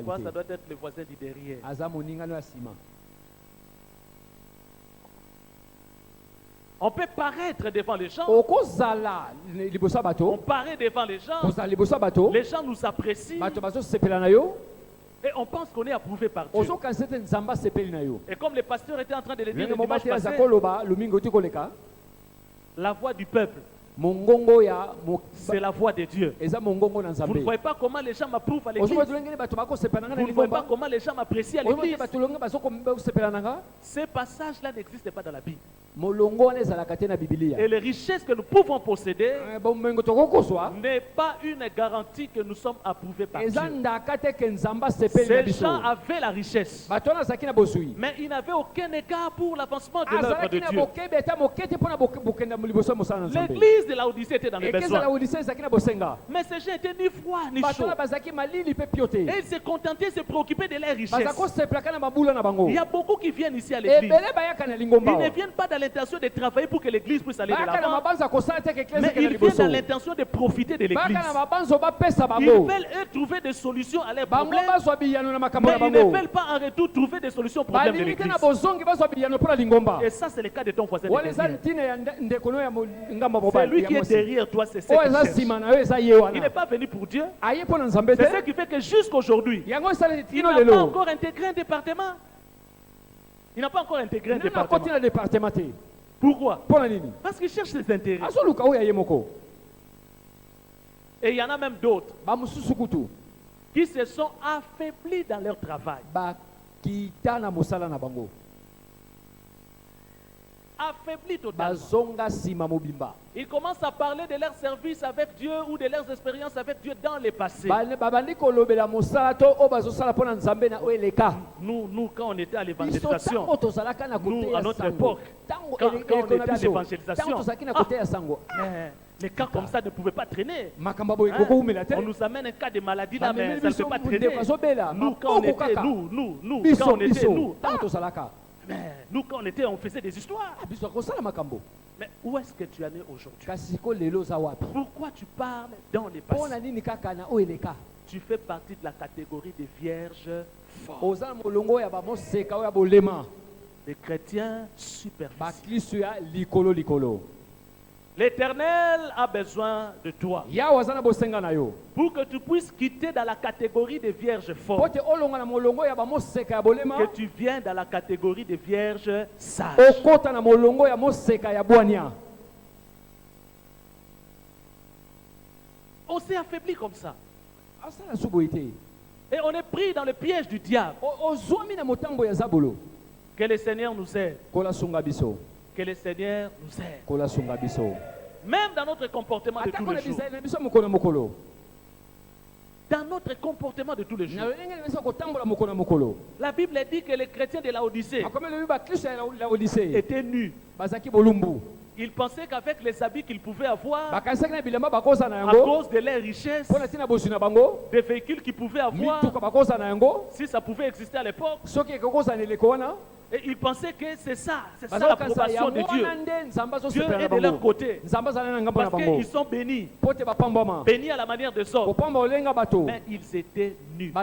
crois que ça doit être le voisin du derrière. On peut paraître devant les gens. On paraît devant les gens. Les gens nous apprécient. Et on pense qu'on est approuvé par Dieu. Et comme le pasteur était en train de le dire le dimanche passé, la voix du peuple, c'est la voix de Dieu. Vous ne voyez pas comment les gens m'approuvent à l'église. Vous ne voyez pas comment les gens m'apprécient à l'église. Ces passages-là n'existent pas dans la Bible. Et les richesses que nous pouvons posséder n'est pas une garantie que nous sommes approuvés par Dieu. Ces gens avaient la richesse, mais ils n'avaient aucun égard pour l'avancement de l'œuvre de Dieu. L'église de Laodicée était dans les besoins, mais ces gens étaient ni froids ni chauds. Et ils se contentaient de se préoccuper de leurs richesses. Il y a beaucoup qui viennent ici à l'église. Ils ne viennent pas dans l'intention de travailler pour que l'église puisse aller de l'avant, mais ils viennent dans l'intention de profiter de l'église. Ils veulent eux trouver des solutions à leurs problèmes, mais ils ne veulent pas en retour trouver des solutions aux problèmes de l'église. Et ça, c'est le cas de ton voisin de derrière. C'est lui qui est derrière toi, c'est ce qu'il cherche. Il n'est pas venu pour Dieu. C'est ce qui fait que jusqu'aujourd'hui, il n'a pas encore intégré un département. Il n'a pas encore intégré un département. Pourquoi? Parce qu'il cherche ses intérêts. Et il y en a même d'autres qui se sont affaiblis dans leur travail. Affaiblis totalement. Ils commencent à parler de leur service avec Dieu ou de leurs expériences avec Dieu dans le passé. Nous, quand on était à l'évangélisation, nous, à notre époque, quand on était à l'évangélisation, les cas comme ça ne pouvaient pas traîner. On nous amène un cas de maladie là, mais ça ne peut pas traîner. Nous, quand on était, on faisait des histoires. Mais où est-ce que tu en es aujourd'hui? Pourquoi tu parles dans les passés? Tu fais partie de la catégorie des vierges fortes, des chrétiens superficiels. L'Éternel a besoin de toi pour que tu puisses quitter dans la catégorie des vierges folles, que tu viennes dans la catégorie des vierges sages. On s'est affaibli comme ça. Et on est pris dans le piège du diable. Que le Seigneur nous aide. Que le Seigneur nous aide. Même dans notre comportement de tous les jours. Dans notre comportement de tous les jours. La Bible dit que les chrétiens de Laodicée étaient nus. Ils pensaient qu'avec les habits qu'ils pouvaient avoir, à cause de leurs richesses, des véhicules qu'ils pouvaient avoir, si ça pouvait exister à l'époque, et ils pensaient que c'est ça l'approbation de Dieu. Dieu est de leur côté. Parce qu'ils sont bénis. Bénis à la manière de Sor. Mais ils étaient nus.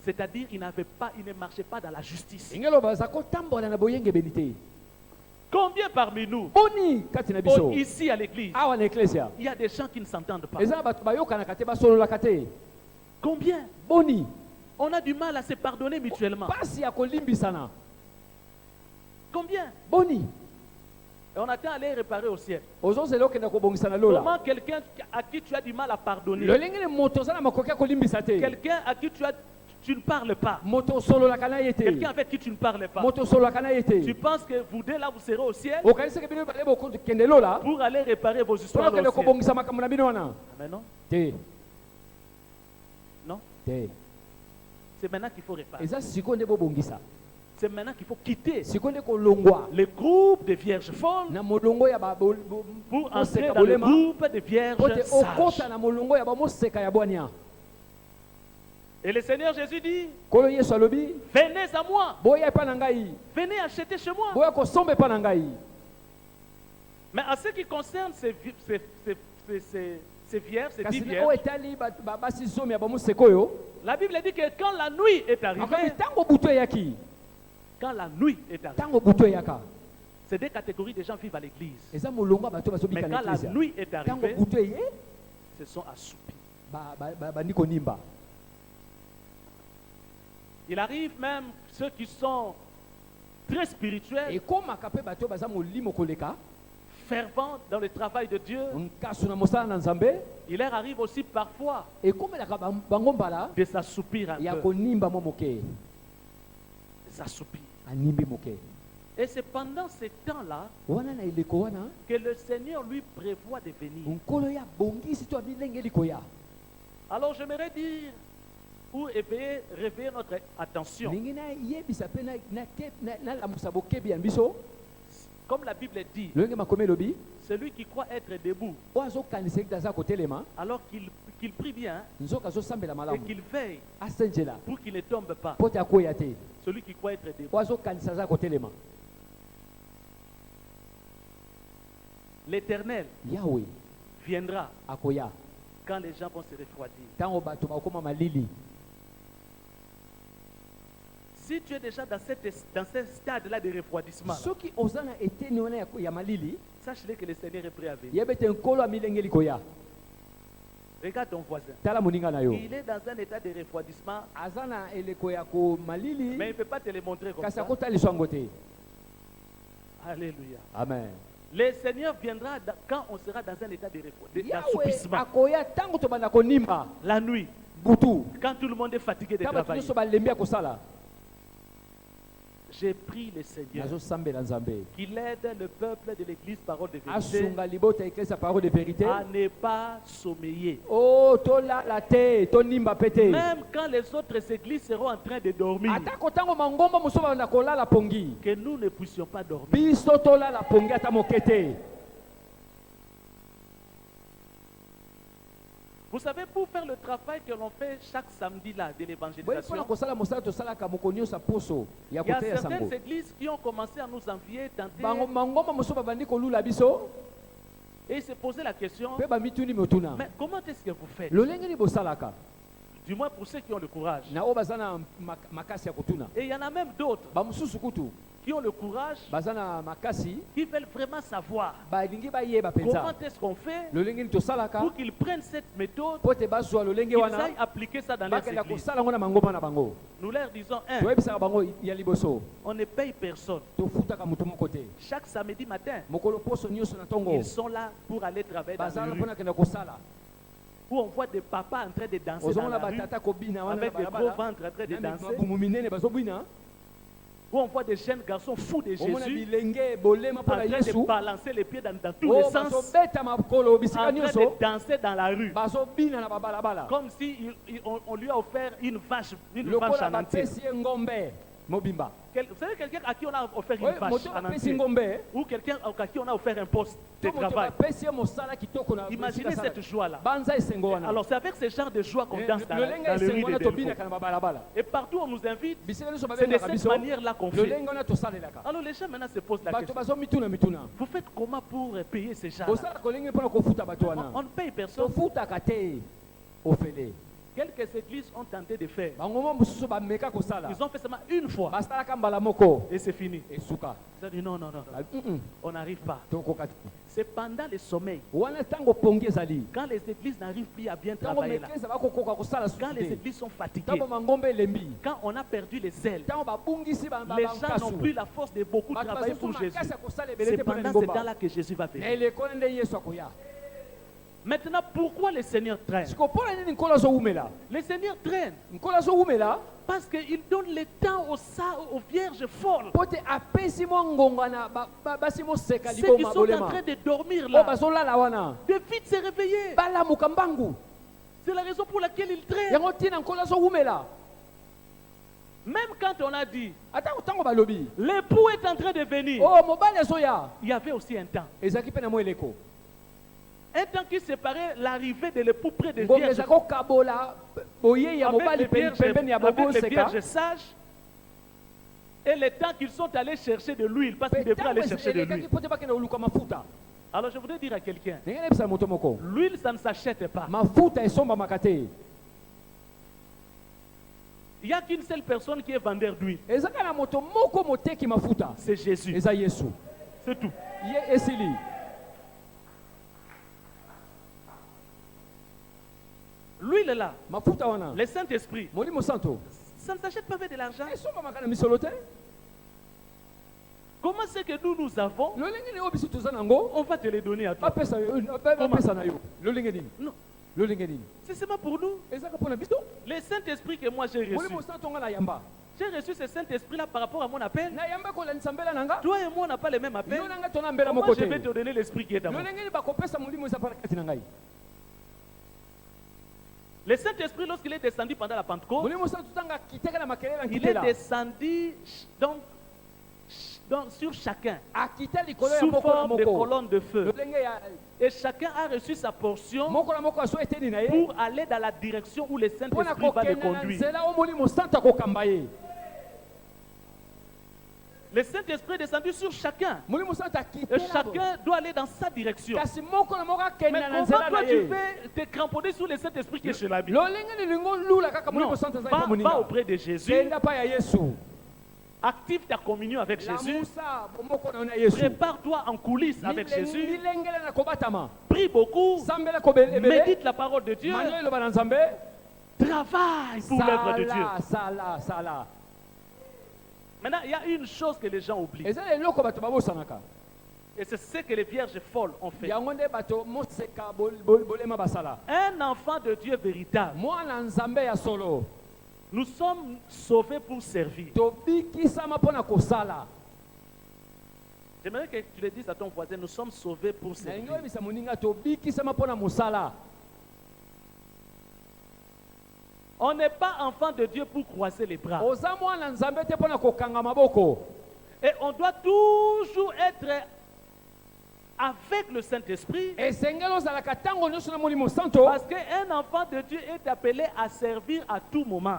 C'est-à-dire qu'ils ne marchaient pas dans la justice. Combien parmi nous, ici à l'église, il y a des gens qui ne s'entendent pas? Combien? On a du mal à se pardonner mutuellement. Combien? Et on attend à les réparer au ciel. Comment quelqu'un à qui tu as du mal à pardonner, quelqu'un à qui tu ne parles pas, quelqu'un avec qui tu ne parles pas, tu penses que vous deux là vous serez au ciel pour aller réparer vos histoires au ciel? Mais non. Non. C'est maintenant qu'il faut réparer. C'est maintenant qu'il faut quitter le groupe des vierges folles pour entrer dans le groupe des vierges sages. Et le Seigneur Jésus dit, venez à moi, venez acheter chez moi. Mais en ce qui concerne ces vierges, ces 10 vierges, la Bible dit que quand la nuit est arrivée, c'est des catégories de gens vivent à l'église. Mais quand la nuit est arrivée, se sont assoupis. Il arrive même ceux qui sont très spirituels, fervents dans le travail de Dieu. Il leur arrive aussi parfois de s'assoupir un peu. S'assoupir. Et c'est pendant ces temps-là que le Seigneur lui prévoit de venir. Alors j'aimerais dire, ou réveiller notre attention. Comme la Bible dit, celui qui croit être debout, alors qu'il prie bien et qu'il veille pour qu'il ne tombe pas. Celui qui croit être debout. L'Éternel viendra quand les gens vont se refroidir. Si tu es déjà dans ce stade-là de refroidissement, sache-le que le Seigneur est prêt à venir. Regarde ton voisin. Il est dans un état de refroidissement, mais il ne peut pas te le montrer comme ça. Alléluia. Amen. Le Seigneur viendra quand on sera dans un état d'assoupissement. La nuit, quand tout le monde est fatigué de travailler. J'ai pris le Seigneur qu'il aide le peuple de l'église parole de vérité à ne pas sommeiller. Même quand les autres églises seront en train de dormir, que nous ne puissions pas dormir. Vous savez, pour faire le travail que l'on fait chaque samedi là de l'évangélisation, il y a certaines églises qui ont commencé à nous envier, tenter, et se poser la question, mais comment est-ce que vous faites? Du moins pour ceux qui ont le courage. Et il y en a même d'autres qui ont le courage, qui veulent vraiment savoir comment est-ce qu'on fait pour qu'ils prennent cette méthode, qu'ils aillent appliquer ça dans les églises. Nous leur disons, on ne paye personne. Chaque samedi matin, ils sont là pour aller travailler dans la rue. Où on voit des papas en train de danser dans la rue, avec des gros ventres en train de danser. Où on voit des jeunes garçons fous de Jésus, en train de balancer les pieds dans tous les sens, en train de danser dans la rue, comme si on lui a offert une vache en entier. Vous savez, quelqu'un à qui on a offert une vache en entier, ou quelqu'un à qui on a offert un poste de travail. Imaginez cette joie-là. Alors c'est avec ce genre de joie qu'on danse dans le rue de Delvaux. Et partout où on nous invite, c'est de cette manière-là qu'on fait. Alors les gens maintenant se posent la question. Vous faites comment pour payer ces gens-là? On ne paye personne. Quelques églises ont tenté de faire. Ils ont fait seulement une fois. Et c'est fini. Ils ont dit non, on n'arrive pas. C'est pendant le sommeil. Quand les églises n'arrivent plus à bien travailler là. Quand les églises sont fatiguées. Quand on a perdu les ailes. Les gens n'ont plus la force de beaucoup travailler pour Jésus. C'est pendant ce temps-là que Jésus va venir. Maintenant, pourquoi le Seigneur traîne? Le Seigneur traîne parce qu'il donne le temps aux vierges folles. Ceux qui sont en train de dormir là, de vite se réveiller. C'est la raison pour laquelle il traîne. Même quand on a dit l'époux est en train de venir, il y avait aussi un temps. Un temps qui séparait l'arrivée de l'époux près des vierges, avec les vierges sages, et le temps qu'ils sont allés chercher de l'huile, parce qu'ils devraient aller chercher de l'huile. Alors je voudrais dire à quelqu'un, l'huile ça ne s'achète pas. Il n'y a qu'une seule personne qui est vendeur d'huile. C'est Jésus. C'est tout. L'huile est là. Le Saint-Esprit. Ça ne s'achète pas avec de l'argent. Comment c'est que nous avons? On va te les donner à toi. Non. C'est seulement pour nous. Le Saint-Esprit que moi j'ai reçu. J'ai reçu ce Saint-Esprit-là par rapport à mon appel. Toi et moi, on n'a pas le même appel. Comment je vais te donner l'Esprit qui est à moi? Le Saint-Esprit, lorsqu'il est descendu pendant la Pentecôte, il est descendu donc sur chacun, sous forme de colonne de feu. Et chacun a reçu sa portion pour aller dans la direction où le Saint-Esprit va le conduire. Le Saint-Esprit est descendu sur chacun. Et chacun doit aller dans sa direction. Mais comment toi tu veux te cramponner sur le Saint-Esprit qui est chez la Bible? Non, va auprès de Jésus. Active ta communion avec Jésus. Prépare-toi en coulisses avec Jésus. Prie beaucoup. Médite la parole de Dieu. Travaille pour l'œuvre de Dieu. Maintenant, il y a une chose que les gens oublient. Et c'est ce que les vierges folles ont fait. Un enfant de Dieu véritable. Nous sommes sauvés pour servir. J'aimerais que tu le dises à ton voisin, nous sommes sauvés pour servir. On n'est pas enfant de Dieu pour croiser les bras. Et on doit toujours être avec le Saint-Esprit. Parce qu'un enfant de Dieu est appelé à servir à tout moment.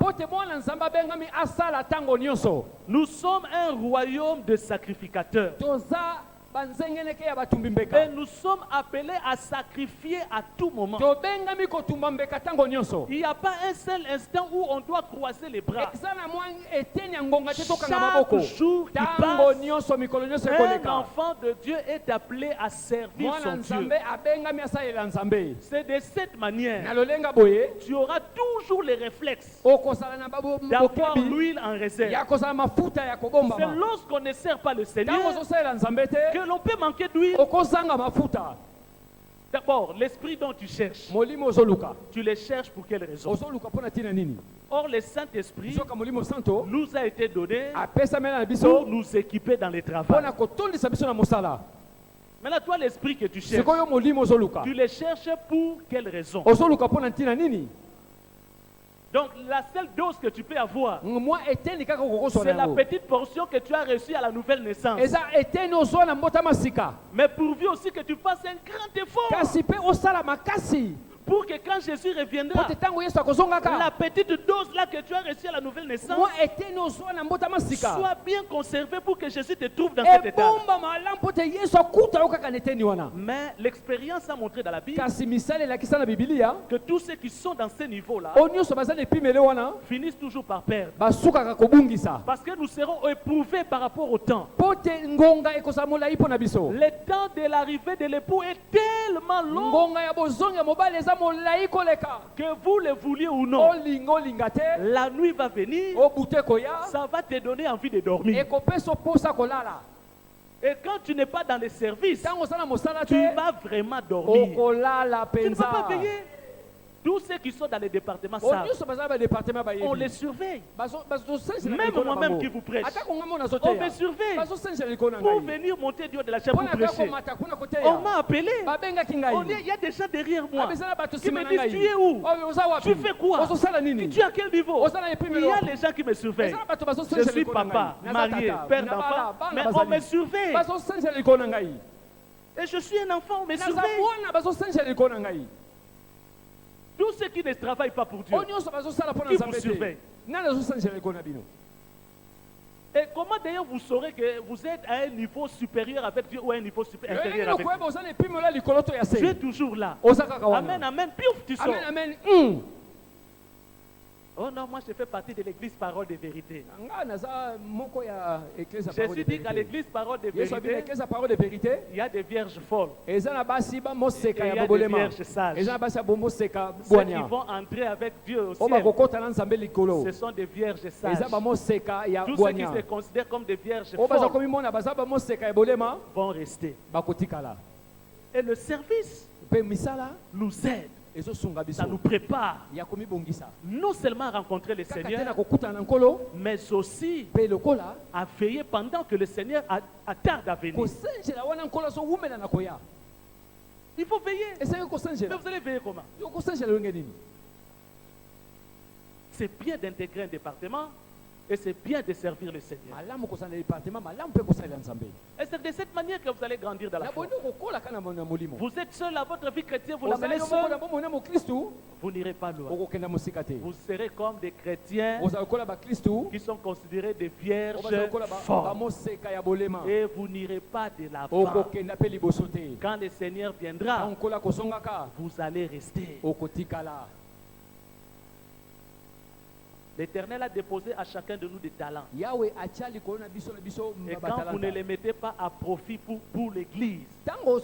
Nous sommes un royaume de sacrificateurs. Et nous sommes appelés à sacrifier à tout moment. Il n'y a pas un seul instant où on doit croiser les bras. Chaque jour qui passe, un enfant de Dieu est appelé à servir son Dieu. C'est de cette manière tu auras toujours les réflexes d'avoir l'huile en réserve. C'est lorsqu'on ne sert pas le Seigneur que l'on peut manquer d'huile. D'abord, l'esprit dont tu cherches, tu les cherches pour quelle raison? Or, le Saint-Esprit nous a été donné pour nous équiper dans les travaux. Maintenant, toi, l'esprit que tu cherches, tu les cherches pour quelle raison? Donc, la seule dose que tu peux avoir, c'est la petite portion que tu as reçue à la nouvelle naissance. Mais pourvu aussi que tu fasses un grand effort pour que quand Jésus reviendra, la petite dose là que tu as reçue à la nouvelle naissance soit bien conservée pour que Jésus te trouve dans cet état. Mais l'expérience a montré dans la Bible que tous ceux qui sont dans ce niveau-là finissent toujours par perdre. Parce que nous serons éprouvés par rapport au temps. Le temps de l'arrivée de l'époux est tellement long que vous le vouliez ou non, la nuit va venir, ça va te donner envie de dormir. Et quand tu n'es pas dans les services, tu vas vraiment dormir. Tu ne vas pas veiller. Tous ceux qui sont dans les départements savent. On les surveille. Même moi-même qui vous prêche, on me surveille pour venir monter du haut de la chair pour prêcher. On m'a appelé. Il y a des gens derrière moi qui me disent: tu es où? Tu fais quoi? Tu es à quel niveau? Il y a les gens qui me surveillent. Je suis papa, marié, père d'enfant, mais on me surveille. Et je suis un enfant, on me surveille. Tous ceux qui ne travaillent pas pour Dieu, qui vous surveillent. Et comment d'ailleurs vous saurez que vous êtes à un niveau supérieur avec Dieu ou à un niveau inférieur avec Dieu? Tu es toujours là. Amen, amen. Piouf, tu sors. Oh non, moi je fais partie de l'église Parole de Vérité. Jésus dit qu'à l'église Parole de Vérité, il y a des vierges folles. Et il y a des vierges sages. Ceux qui vont entrer avec Dieu au ciel, ce sont des vierges sages. Tous ceux qui se considèrent comme des vierges folles vont rester. Et le service nous aide. Ça nous prépare non seulement à rencontrer le Seigneur, mais aussi à veiller pendant que le Seigneur attarde à venir. Il faut veiller. Mais vous allez veiller comment? C'est bien d'intégrer un département et c'est bien de servir le Seigneur. Et c'est de cette manière que vous allez grandir dans la foi. Vous êtes seul à votre vie chrétienne, vous la menez seul, vous n'irez pas loin. Vous serez comme des chrétiens qui sont considérés des vierges fortes. Et vous n'irez pas de l'avant. Quand le Seigneur viendra, vous allez rester. L'Éternel a déposé à chacun de nous des talents. Et quand vous ne les mettez pas à profit pour l'Église, vous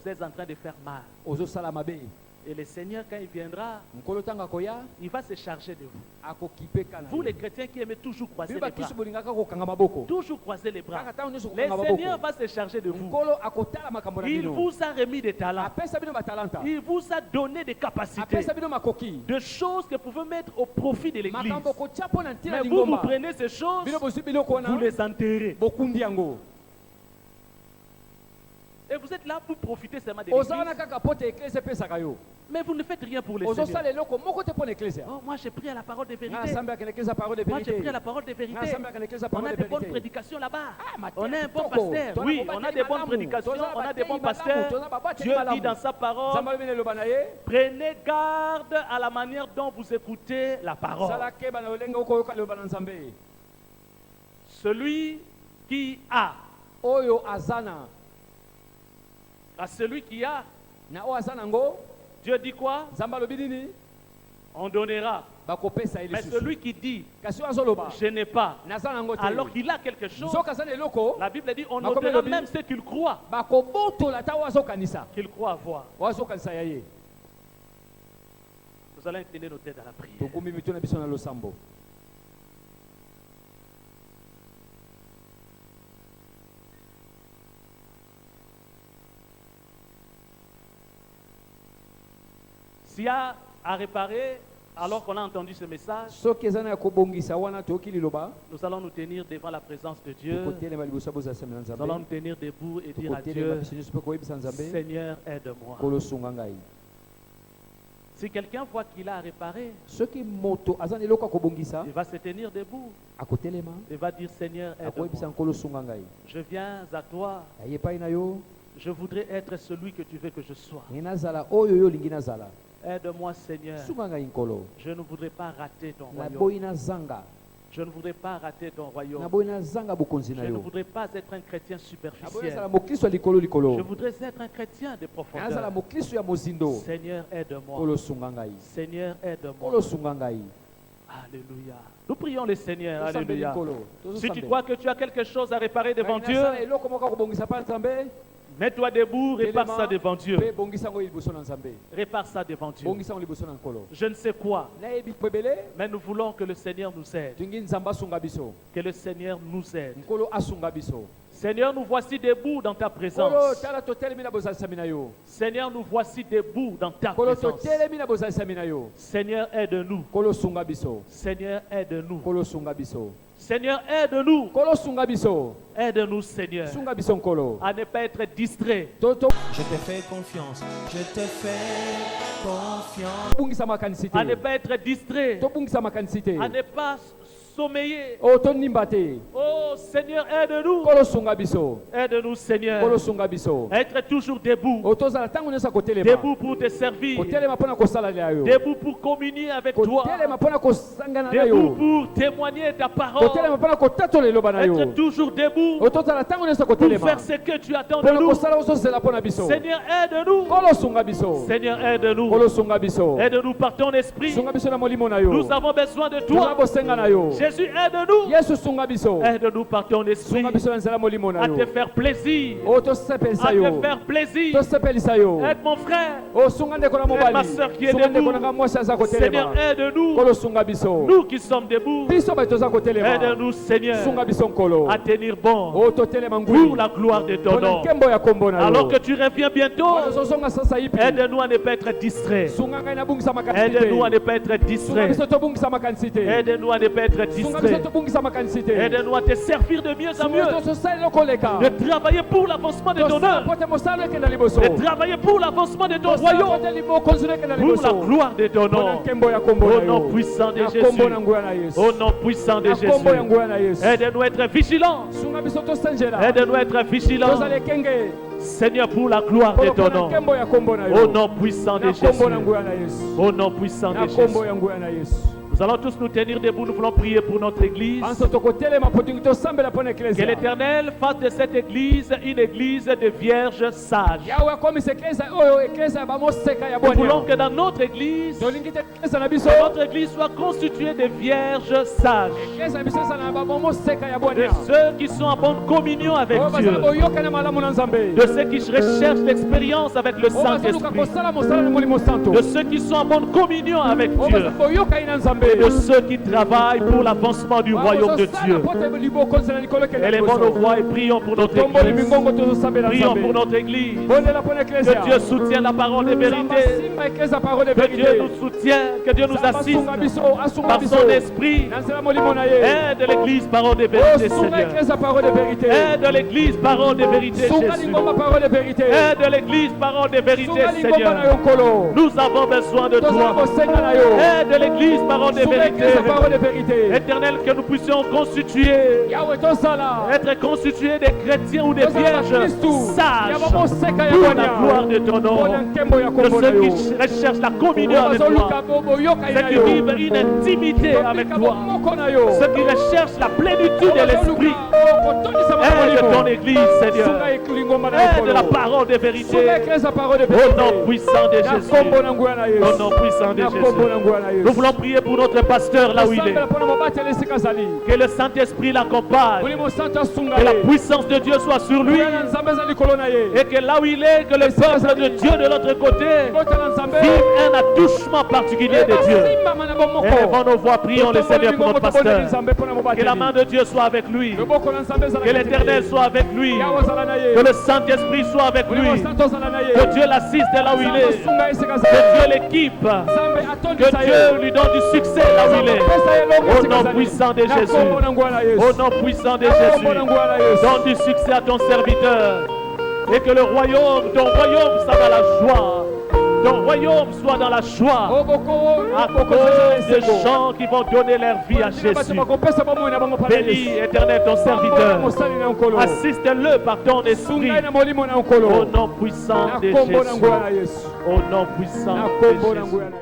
êtes en train de faire mal. Et le Seigneur, quand il viendra, il va se charger de vous. Vous les chrétiens qui aimez toujours croiser les bras, toujours croiser les bras, le Seigneur va se charger de vous. Il vous a remis des talents. Il vous a donné des capacités, de choses que vous pouvez mettre au profit de l'Église. Mais vous prenez ces choses, vous les enterrez. Et vous êtes là pour profiter seulement de l'Église. Mais vous ne faites rien pour les Seigneurs. Oh, moi j'ai pris à la parole de vérité. Moi j'ai pris à la parole de vérité. On a de bonnes prédications là-bas. On a un bon pasteur. Oui, on a de bonnes prédications. On a de bons pasteurs. Dieu dit dans sa parole: prenez garde à la manière dont vous écoutez la parole. Celui qui a oyo azana à celui qui a. na o azanango Dieu dit quoi? Nzamba lobidini On donnera. bakopesa Mais celui qui dit kasi azoloba je n'ai pas, nazanango te alors qu'il a quelque chose, soka zana eloko la Bible dit on Bakomi notera lobi. même ce qu'il croit bakobotola ta wazokanisa qu'il croit avoir. wazokanisa yaye Nous allons incliner nos têtes à la prière. tokumi mito na biso na losambo. S'il y a à réparer, alors qu'on a entendu ce message, soki ezana ya kobongisa wana toyoki liloba nous allons nous tenir devant la présence de Dieu. tokotelema liboso ya bozasamela Nous allons nzambe nous tenir debout et dire à tokotelema Dieu, biso nyonso mpe koyebisa nzambe Seigneur, aide-moi. kolosunga ngai. Si quelqu'un voit qu'il a à réparer, soki moto aza na eloko ya kobongisa il va se tenir debout. akotelema Il va dire, Seigneur, akoyebisa aide-moi. nkolosunga ngai. Je viens à toi. aye epai na yo Je voudrais être celui que tu veux que je sois. ngai nazala oyo yo olingi nazala. Aide-moi, Seigneur. sunga ngai nkolo. Je ne voudrais pas rater ton royaume. naboyi nazanga Je ne voudrais pas rater ton royaume. naboyi nazanga bokonzi Je na ne yo. voudrais pas être un chrétien naboyi superficiel. nazala mokristo ya likolo Je likolo. voudrais être un chrétien de nazala profondeur. mokristo ya mozindo. Seigneur, aide-moi. kolosunga ngai. Seigneur, aide-moi. kolosunga ngai. Alléluia. Nous prions le Seigneur. Tosambeli Alléluia. nkolo. Si tu Tozosambela. crois que tu as quelque chose à réparer devant Ngai Dieu, nasala eloko moko ya kobongisa pa nzambe. mets-toi debout, répare Telema, ça devant Dieu. mpe bongisa ngo liboso na nzambe. Répare ça devant Dieu. bongisa ngo liboso na nkolo. Je ne sais quoi, nayebi po ebele mais nous voulons que le Seigneur nous aide. tolingi nzambe asunga biso. Que le Seigneur nous aide. nkolo asunga biso. Seigneur, nous voici debout dans ta nkolo présence. tala totelemi na bozalisami na yo. Seigneur, nous voici debout dans ta nkolo présence. totelemi na bozalisami na yo. Seigneur, aide-nous. nkolo sunga biso. Seigneur, aide-nous. nkolo sunga biso. Seigneur, aide-nous. nkolo sunga biso. Aide-nous, Seigneur, sunga biso nkolo. à ne pas être distrait. toto Je te fais confiance, je te fais confiance. tobungisa makanisi À ne te. pas être distrait. tobungisa makanisi te. À ne pas sommeiller. o tonimba te. Oh Seigneur, aide-nous. nkolo sunga biso. Aide-nous, Seigneur, nkolo sunga biso. à être toujours debout. o tozala ntango nyonso ya kotelema. Debout pour te servir. kotelema mpo na kosalela yo. Debout pour communier avec toi. kotelema mpo na kosangana na Debout yo. pour témoigner ta parole. kotelema mpo na kotatola eloba na yo. Être toujours debout o tozala ntango nyonso ya pour kotelema faire ce que tu attends mpo de na nous. kosala ozozela mpo na biso. Seigneur, aide-nous. nkolo sunga biso. Seigneur, aide-nous. nkolo sunga biso. Aide-nous par ton esprit. sunga biso na molimo na yo. Nous avons besoin de toza toi. bosenga na yo. Jésus, aide-nous. yesu sunga biso. Aide-nous par ton esprit sunga biso na nzela molimo na à yo. te faire plaisir. o tosepelisa À yo. te faire plaisir. tosepelisa yo. Aide mon frère. o sunga ndeko na Aide ma mobali. sœur qui est sunga ndeko debout. na nga mwasi aza Seigneur, kotelema. aide-nous. nkolo sunga biso. Nous qui sommes debout. biso bato toza kotelema. Aide-nous, Seigneur, sunga biso nkolo. à tenir bon o totelema pour ngwi. la gloire de ton mpona nom. nkembo ya kombo na yo. Alors que tu reviens bientôt, ozozonga sasa ipi. aide-nous à ne pas être distrait. sunga ngai nabungisa makanisi te. Aide-nous à ne pas être sunga distrait. biso tobungisa makanisi te. Aide-nous à ne pas être sunga biso distrait. tobungisa makanisi te. Aide-nous à te servir de mieux en sunga mieux. tososala eloko oleka. De travailler pour l'avancement de ton tosala œuvre. po te mosala ekenda liboso. De travailler pour l'avancement de ton tosala po royaume. te libokonzi ekenda Pour la liboso. gloire de ton mpona nom. nkembo ya kombo Au na nom yo. puissant de na Jésus. kombo na nguya na yesu. Au nom puissant de na kombo ya Jésus. nguya na yesu. Aide-nous à être vigilants. sunga biso tosenjela. Aide-nous à être vigilants. tozala ekenge. Seigneur, pour la gloire de ton mpona nom. nkembo ya kombo na Au yo. nom puissant de na Jésus. kombo na nguya na yesu. Au nom puissant na de kombo Jésus. ya nguya na yesu. Nous allons tous nous tenir debout. Nous voulons prier pour notre église. anso tokotelema po tingi tosambela mpo na Que eklesia. l'Éternel fasse de cette église une église de vierges sages. yawe akomisa eklesia oyo eklesia ya bamoseka ya Nous voulons bwania. que dans notre église, tolingi te eklesia na biso. notre église soit constituée de vierges sages. eklesia na biso ezala na bamoseka ya De bwania. ceux qui sont en bonne communion avec oyo Dieu. bazala boyokana malamu na nzambe. De ceux qui recherchent l'expérience avec le oyo bazaluka Saint-Esprit. kosala mosala na molimo santo. De ceux qui sont en bonne communion avec oyo Dieu. bazala boyokani na nzambe. Et de ceux qui travaillent pour l'avancement du royaume de Dieu. Élevons nos voix et prions pour notre église. Prions pour notre église. Que Dieu soutienne la parole de vérité. Que Dieu nous soutienne, que Dieu nous assiste par son esprit. Aide l'église, parole de vérité, Seigneur. Aide l'église, parole de vérité, Jésus. Aide l'église, parole de vérité, Seigneur. Nous avons besoin de toi. Aide l'église, parole de vérité. Éternel, que nous puissions constituer, être constitués des chrétiens ou des vierges sages pour la gloire de ton nom. De ceux qui recherchent la communion avec toi, ceux qui vivent une intimité avec toi, ceux qui recherchent la plénitude de l'esprit. Aide ton église, Seigneur. Aide la parole de vérité. Au nom puissant de Jésus. Au nom puissant de Jésus. Nous voulons prier pour notre pasteur là où il est. Que le Saint-Esprit l'accompagne. Que la puissance de Dieu soit sur lui. Et que là où il est, que le peuple de Dieu de l'autre côté vive un attouchement particulier de Dieu. Élevons nos voix, prions le Seigneur pour notre pasteur. Que la main de Dieu soit avec lui. Que l'Éternel soit avec lui. Que le Saint-Esprit soit avec lui. Que Dieu l'assiste là où il est. Que Dieu l'équipe. Que Dieu lui donne du succès là où il est. Au nom puissant de Jésus. Au nom puissant de Jésus. Donne du succès à ton serviteur. Et que le royaume, ton royaume soit dans la joie. Ton royaume soit dans la joie. À cause des gens qui vont donner leur vie à Jésus. Bénis, Éternel, ton serviteur. Assiste-le par ton esprit. Au nom puissant de Jésus. Au nom puissant de Jésus.